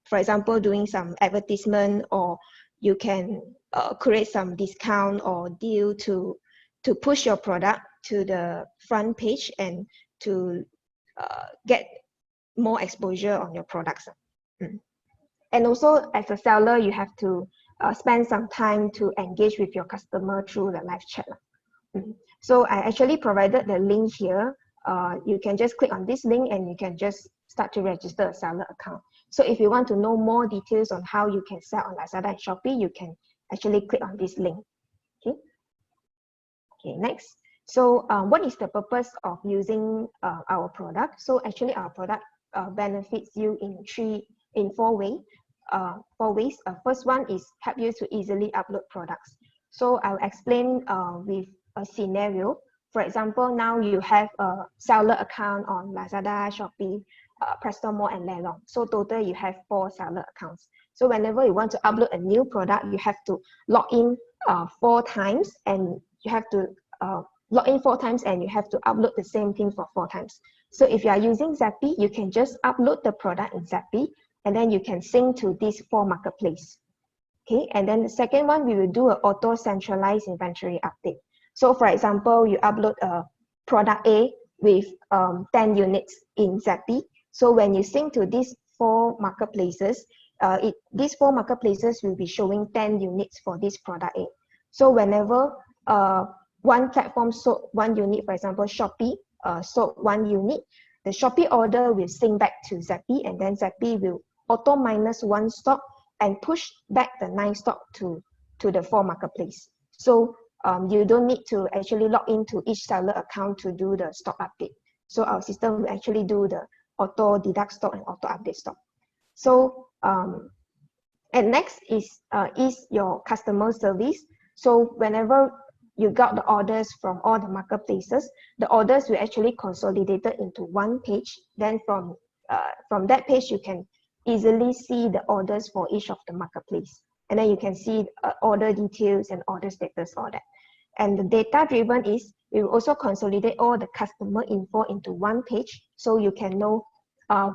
for example, doing some advertisement, or you can create some discount or deal to push your product to the front page and to get more exposure on your products. And also, as a seller, you have to spend some time to engage with your customer through the live chat. So I actually provided the link here. You can just click on this link and you can just start to register a seller account. So if you want to know more details on how you can sell on Lazada and Shopee, you can actually click on this link. Okay. Okay, next. So what is the purpose of using our product? So actually our product benefits you in four ways. First one is help you to easily upload products. So I'll explain with a scenario. For example, now you have a seller account on Lazada, Shopee, Prestomo, and Lelong. So total you have 4 seller accounts. So whenever you want to upload a new product, you have to log in 4 times, and you have to log in 4 times and you have to upload the same thing for 4 times. So if you are using Zappy, you can just upload the product in Zappy, and then you can sync to this 4 marketplace. Okay, and then the second one, we will do an auto centralized inventory update. So for example, you upload a product A with 10 units in Zappy. So when you sync to these 4 marketplaces, these 4 marketplaces will be showing 10 units for this product A. So whenever one platform sold 1 unit, for example, Shopee sold 1 unit, the Shopee order will sync back to Zappy, and then Zappy will auto minus 1 stock and push back the 9 stock to the 4 marketplace. So you don't need to actually log into each seller account to do the stock update. So our system will actually do the auto deduct stock and auto update stock. So and next is your customer service. So whenever you got the orders from all the marketplaces, the orders will actually consolidated into one page. Then from that page, you can easily see the orders for each of the marketplace. And then you can see order details and order status, all that. And the data driven is, we will also consolidate all the customer info into one page, so you can know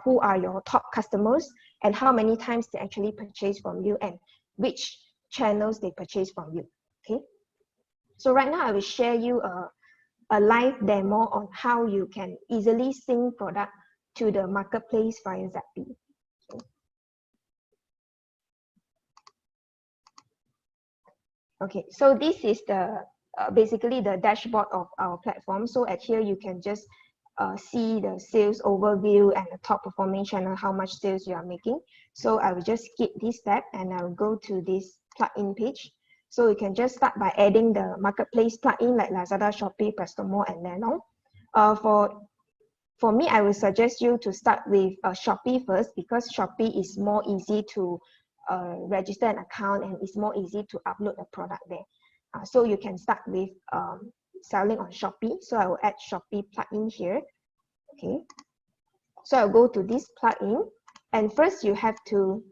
who are your top customers and how many times they actually purchase from you and which channels they purchase from you. Okay. So right now I will share you a live demo on how you can easily sync product to the marketplace via Zappy. Okay, so this is the basically the dashboard of our platform. So at here you can just see the sales overview and the top performing channel, how much sales you are making. So I will just skip this step and I will go to this plugin page. So you can just start by adding the marketplace plugin like Lazada, Shopee, Prestamo, and Nano. For me, I will suggest you to start with Shopee first, because Shopee is more easy to register an account and it's more easy to upload a product there. So you can start with selling on Shopee. So I will add Shopee plugin here. Okay. So I'll go to this plugin, and first you have to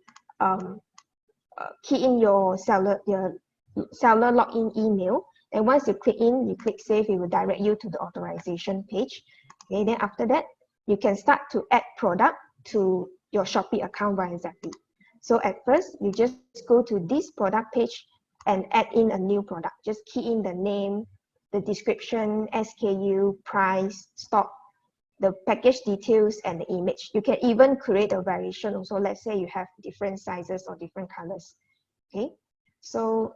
key in your seller login email. And once you click in, you click save, it will direct you to the authorization page. Okay. Then after that, you can start to add product to your Shopee account via Zappy. So at first, you just go to this product page and add in a new product. Just key in the name, the description, SKU, price, stock, the package details, and the image. You can even create a variation also. Let's say you have different sizes or different colors. Okay. So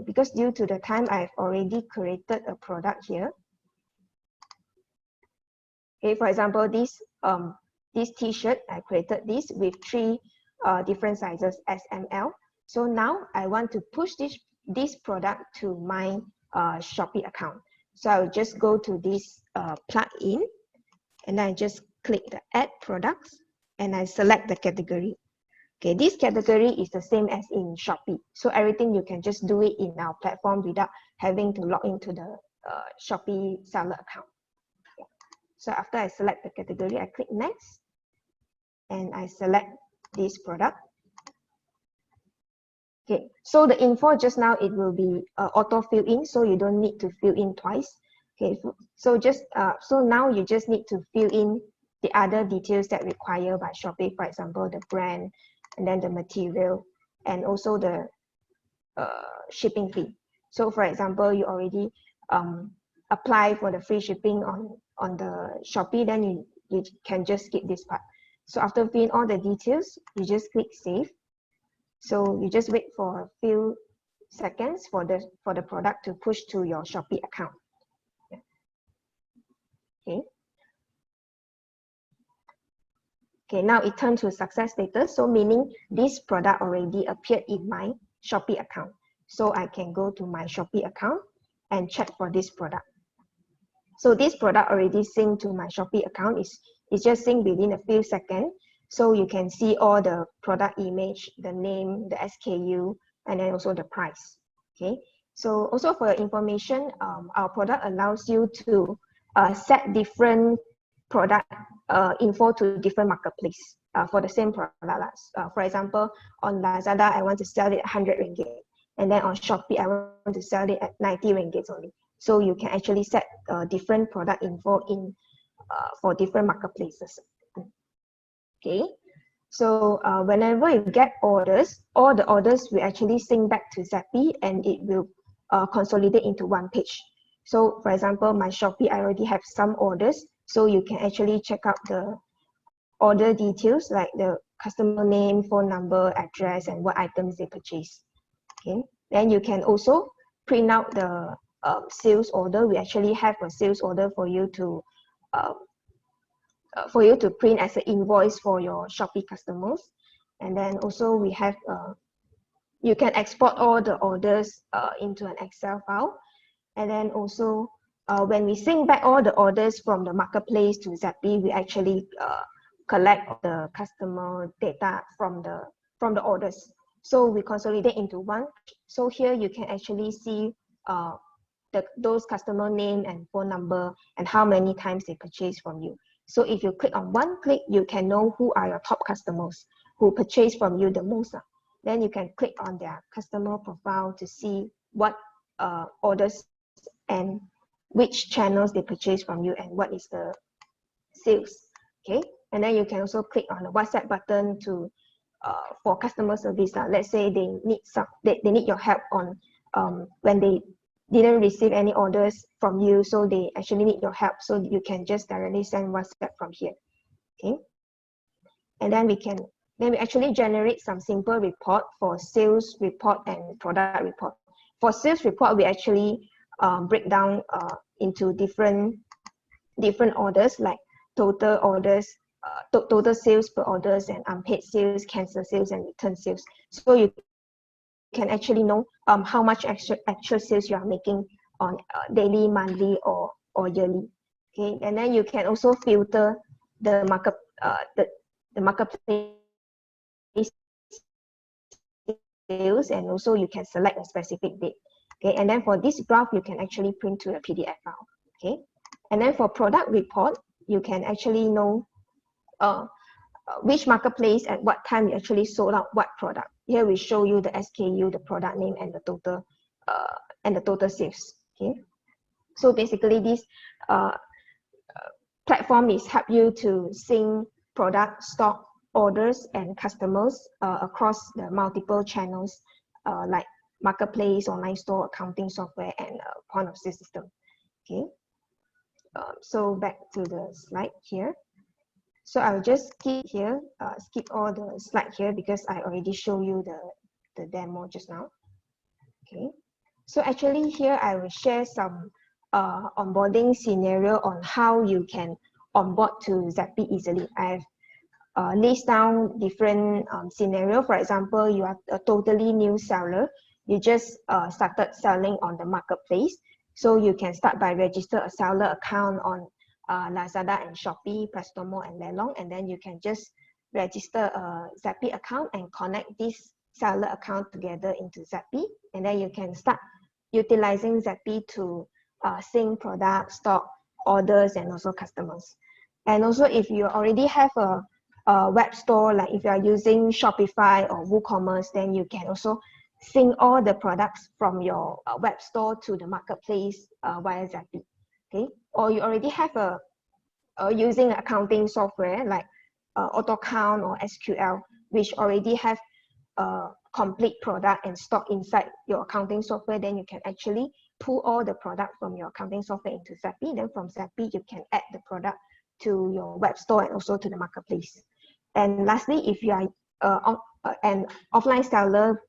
because due to the time, I've already created a product here. Okay, for example, this t-shirt, I created this with 3 different sizes, S, M, L. So now I want to push this product to my Shopee account. So I'll just go to this plugin, and I just click the add products, and I select the category. Okay, this category is the same as in Shopee. So everything you can just do it in our platform without having to log into the Shopee seller account. So after I select the category, I click next, and I select this product. Okay, so the info just now, it will be auto fill in, so you don't need to fill in twice. Okay, so just so now you just need to fill in the other details that required by Shopee, for example, the brand, and then the material, and also the shipping fee. So for example, you already apply for the free shipping on the Shopee, then you can just skip this part. So after filling all the details, you just click save. So you just wait for a few seconds for the product to push to your Shopee account. Okay. Okay, now it turned to success status. So meaning this product already appeared in my Shopee account. So I can go to my Shopee account and check for this product. So this product already synced to my Shopee account. It's just synced within a few seconds. So you can see all the product image, the name, the SKU, and then also the price. Okay. So also for your information, our product allows you to set different product info to different marketplace for the same product. For example, on Lazada, I want to sell it at 100 ringgit. And then on Shopee, I want to sell it at 90 ringgit only. So you can actually set different product info in for different marketplaces. Okay, so whenever you get orders, all the orders will actually sync back to Zappy, and it will consolidate into one page. So for example, my Shopee, I already have some orders, so you can actually check out the order details like the customer name, phone number, address, and what items they purchase. Okay, then you can also print out the sales order. We actually have a sales order for you to print as an invoice for your Shopee customers. And then also we have you can export all the orders into an Excel file. And then also when we sync back all the orders from the marketplace to Zappy, we actually collect the customer data from the orders. So we consolidate into one. So here you can actually see those customer name and phone number and how many times they purchase from you. So if you click on one click, you can know who are your top customers who purchase from you the most. Then you can click on their customer profile to see what orders and which channels they purchase from you and what is the sales. Okay, and then you can also click on the WhatsApp button to for customer service. Let's say they need your help on when they didn't receive any orders from you, so they actually need your help. So you can just directly send WhatsApp from here. Okay, and then we actually generate some simple report for sales report and product report. For sales report, we actually break down into different orders like total orders, total sales per orders, and unpaid sales, cancel sales, and return sales. So you can actually know how much actual sales you are making on daily, monthly, or yearly. Okay, and then you can also filter the marketplace sales, and also you can select a specific date. Okay, and then for this graph, you can actually print to a PDF file. Okay, and then for product report, you can actually know which marketplace at what time you actually sold out what product. Here we show you the SKU, the product name, and the total sales. Okay, so basically this platform is help you to sync product, stock, orders, and customers across the multiple channels like marketplace, online store, accounting software, and point of sale system. Okay, so back to the slide here. So I'll just skip here, skip all the slide here because I already showed you the demo just now. Okay, so actually here I will share some onboarding scenario on how you can onboard to Zappy easily. I've list down different scenario. For example, you are a totally new seller. You just started selling on the marketplace. So you can start by register a seller account on Lazada and Shopee, Prestomo, and Lelong, and then you can just register a Zappy account and connect this seller account together into Zappy, and then you can start utilizing Zappy to sync product, stock, orders, and also customers. And also, if you already have a web store, like if you are using Shopify or WooCommerce, then you can also sync all the products from your web store to the marketplace via Zappy. Okay, or you already have using accounting software like AutoCount or SQL, which already have complete product and stock inside your accounting software, then you can actually pull all the product from your accounting software into Zappy. Then from Zappy, you can add the product to your web store and also to the marketplace. And lastly, if you are an offline seller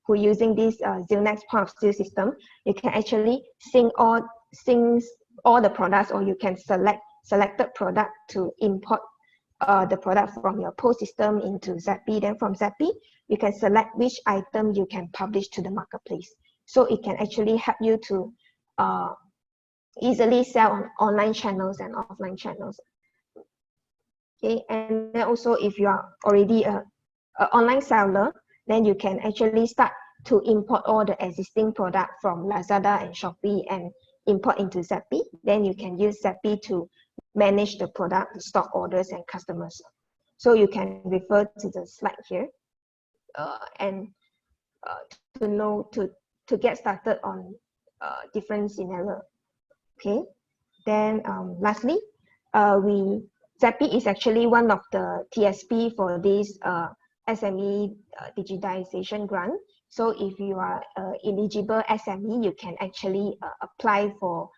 who using this Zillnex point of sale system, you can actually sync all the products, or you can select selected product to import the product from your POS system into Zappy. Then from Zappy, you can select which item you can publish to the marketplace. So it can actually help you to easily sell on online channels and offline channels. Okay, and then also if you are already an online seller, then you can actually start to import all the existing product from Lazada and Shopee and import into Zappy. Then you can use Zappy to manage the product, the stock, orders, and customers. So you can refer to the slide here and to get started on different scenario. Okay. Then lastly, Zappy is actually one of the TSP for this SME digitization grant. So if you are eligible SME, you can actually apply for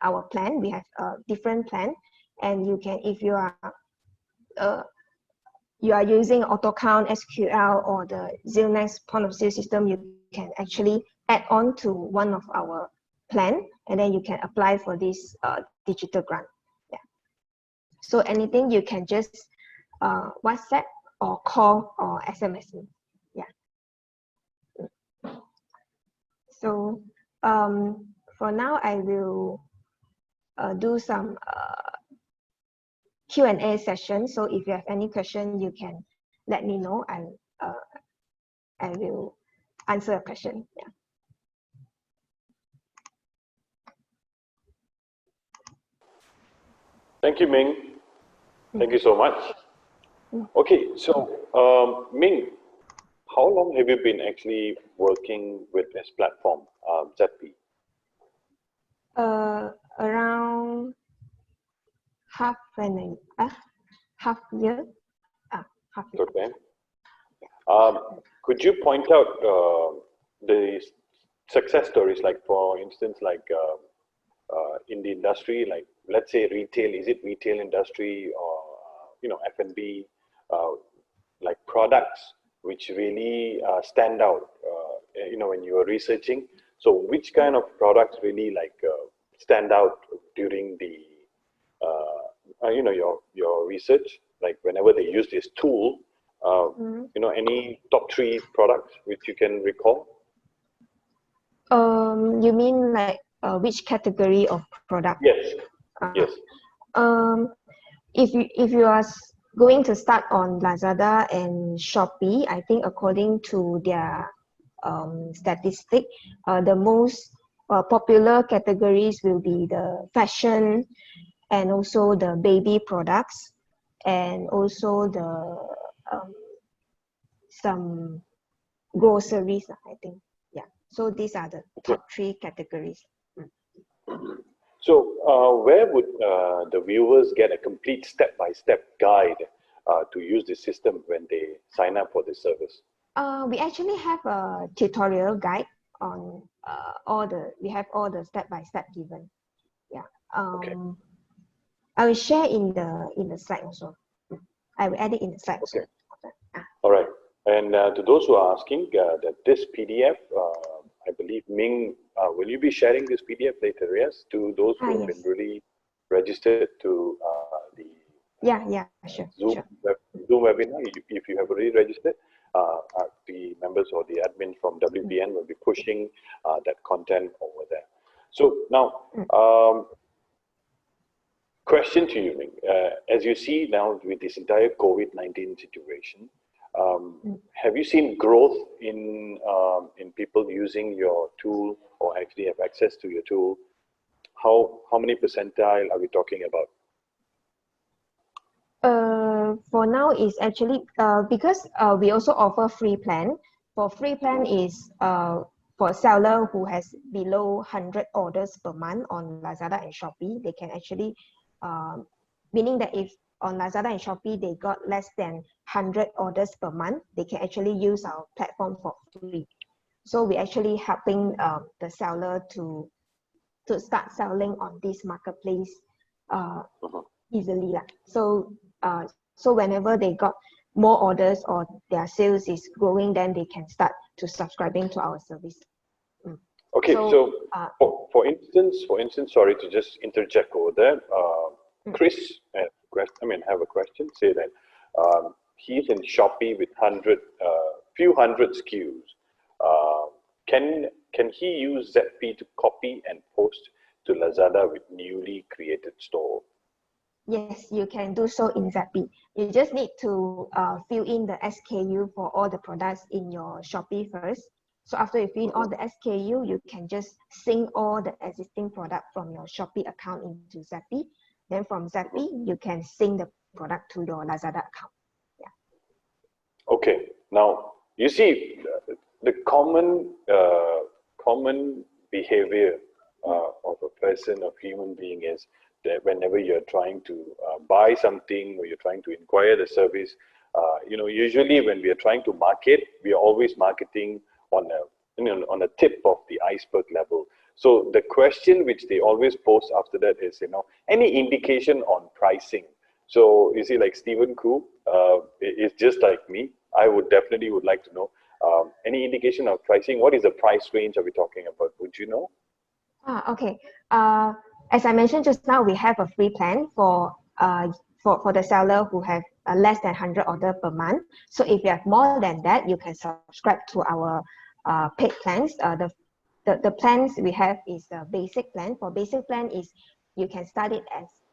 our plan. We have a different plan, and you can, if you are using AutoCount, SQL, or the Zillnex point of sale system, you can actually add on to one of our plan, and then you can apply for this digital grant. Yeah. So anything you can just WhatsApp or call or SMS me. Yeah. So for now, I will do some Q&A session. So if you have any question, you can let me know, and I will answer a question. Yeah. Thank you, Ming. Thank you so much. Okay, so Ming, how long have you been actually working with this platform, Zappy? Around half year. Half year. Okay. Could you point out the success stories, like for instance, like in the industry, like let's say retail, is it retail industry or F&B, like products which really stand out, when you are researching? So which kind of products really like stand out during the your research, like whenever they use this tool, any top 3 products which you can recall? You mean like which category of product? Yes. Yes. If you are going to start on Lazada and Shopee, I think according to their statistic, the most popular categories will be the fashion, and also the baby products, and also the some groceries, I think. Yeah. So these are the top 3 categories. So where would the viewers get a complete step-by-step guide to use the system when they sign up for this service? We actually have a tutorial guide on we have all the step-by-step given. Yeah. Okay. I will share in the slide also. I will add it in the slide also. Okay. All right. And to those who are asking, that this PDF, I believe Ming, will you be sharing this PDF later? Yes, to those who have been really registered to the sure, Zoom webinar. If you have already registered, the members or the admin from WBN will be pushing that content over there. So now, question to you, Ming. As you see now with this entire COVID-19 situation, have you seen growth in people using your tool, or actually have access to your tool? How many percentile are we talking about? For now is actually because we also offer free plan. For free plan is for seller who has below 100 orders per month on Lazada and Shopee, they can actually meaning that if on Lazada and Shopee they got less than 100 orders per month, they can actually use our platform for free. So we're actually helping the seller to start selling on this marketplace easily. So whenever they got more orders or their sales is growing, then they can start to subscribing to our service. Okay, so for instance, sorry to just interject over there. Chris, have a question. Say that he's in Shopee with few hundred SKUs. Can he use Zappy to copy and post to Lazada with newly created store? Yes, you can do so in Zappy. You just need to fill in the SKU for all the products in your Shopee first. So after you fill in all the SKU, you can just sync all the existing product from your Shopee account into Zappy. Then from Zappy, you can sync the product to your Lazada account. Yeah. Okay. Now you see the common behavior of a person, of human being, is that whenever you're trying to buy something or you're trying to inquire the service, usually when we are trying to market, we are always marketing on a tip of the iceberg level. So the question which they always post after that is, any indication on pricing? So you see, like Stephen Koo is just like me. I would definitely like to know any indication of pricing. What is the price range are we talking about? Would you know? Okay. As I mentioned just now, we have a free plan for the seller who have less than 100 orders per month. So if you have more than that, you can subscribe to our paid plans. The plans we have is the basic plan. For basic plan is you can start it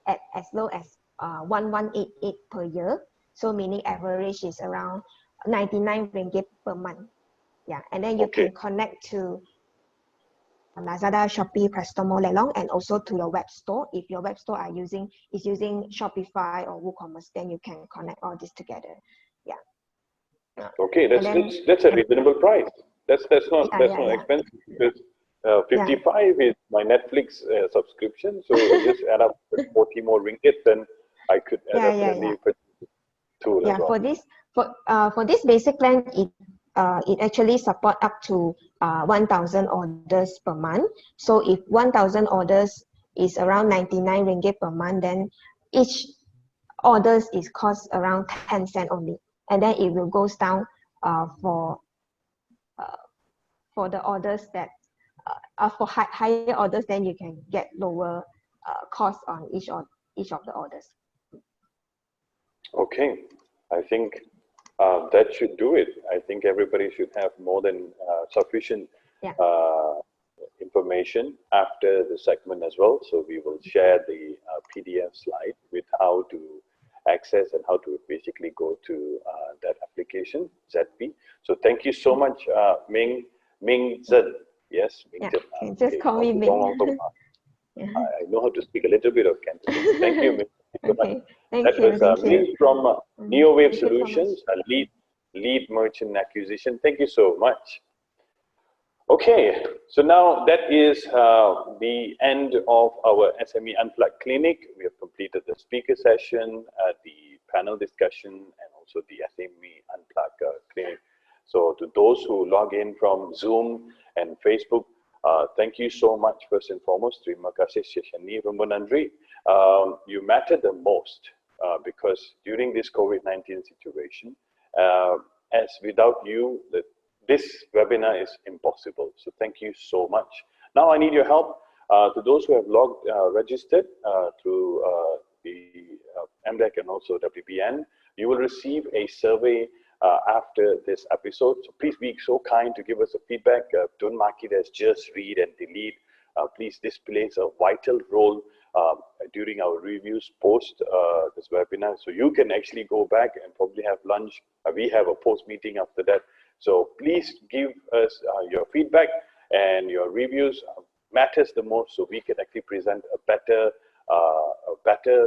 at as low as 1188 per year. So meaning average is around 99 ringgit per month. Yeah, and then you can connect to Lazada, Shopee, Prestomo, Lelong, and also to your web store. If your web store is using Shopify or WooCommerce, then you can connect all this together. Yeah. Okay, that's a reasonable price. That's not expensive, because 55 is my Netflix subscription. So just add up 40 more ringgit, then I could definitely put two as well. For this basic plan, it actually support up to 1,000 orders per month. So if 1,000 orders is around 99 ringgit per month, then each orders is cost around 10 cents only, and then it will goes down for the orders that for higher orders, then you can get lower cost on each of the orders. Okay, I think that should do it. I think everybody should have more than sufficient information after the segment as well. So we will share the PDF slide with how to access and how to basically go to that application, ZP. So thank you so much, Ming Zhen. Yes, Ming Zhen. Can just call me Ming. I know how to speak a little bit of Cantonese. Thank you, Ming. Thank you. That was Ming from Neowave Solutions, a lead merchant acquisition. Thank you so much. Okay, so now that is the end of our SME Unplugged clinic. We have completed the speaker session, the panel discussion, and also the SME Unplugged clinic. So to those who log in from Zoom and Facebook, thank you so much first and foremost. Terima kasih Sheshani Rambanandri. You matter the most because during this COVID-19 situation, as without you, this webinar is impossible. So thank you so much. Now I need your help. To those who have registered through the MDEC and also WBN, you will receive a survey after this episode. So please be so kind to give us a feedback. Don't mark it as just read and delete. Please, this plays a vital role during our reviews post this webinar. So you can actually go back and probably have lunch. We have a post meeting after that. So please give us your feedback, and your reviews matters the most, so we can actually present a better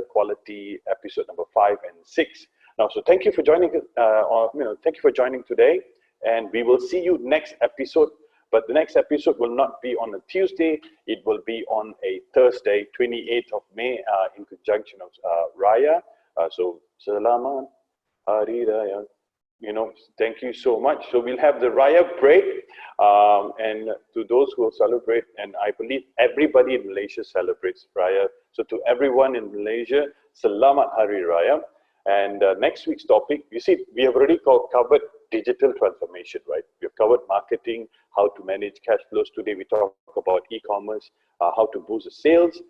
quality episode number 5 and 6. Now, so thank you for joining. Thank you for joining today, and we will see you next episode. But the next episode will not be on a Tuesday. It will be on a Thursday, 28th of May, in conjunction of Raya. So Selamat Hari Raya. Thank you so much. So we'll have the Raya break, and to those who celebrate, and I believe everybody in Malaysia celebrates Raya. So to everyone in Malaysia, Selamat Hari Raya. And next week's topic, you see, we have already covered digital transformation, right? We've covered marketing, how to manage cash flows. Today we talk about e-commerce, how to boost the sales.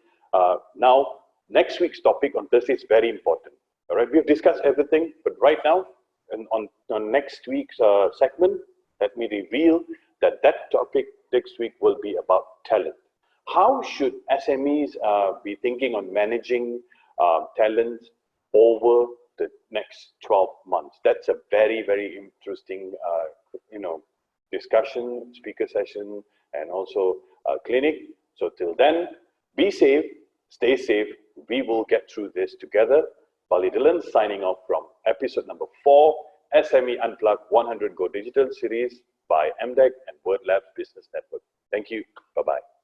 Now, next week's topic on Thursday is very important. All right, we've discussed everything, but right now, and on next week's segment, let me reveal that topic next week will be about talent. How should SMEs be thinking on managing talent over the next 12 months? That's a very, very interesting, discussion, speaker session, and also clinic. So till then, be safe, stay safe. We will get through this together. Bali Dylan signing off from episode number 4, SME Unplugged 100 Go Digital series by MDEC and WordLab Business Network. Thank you. Bye-bye.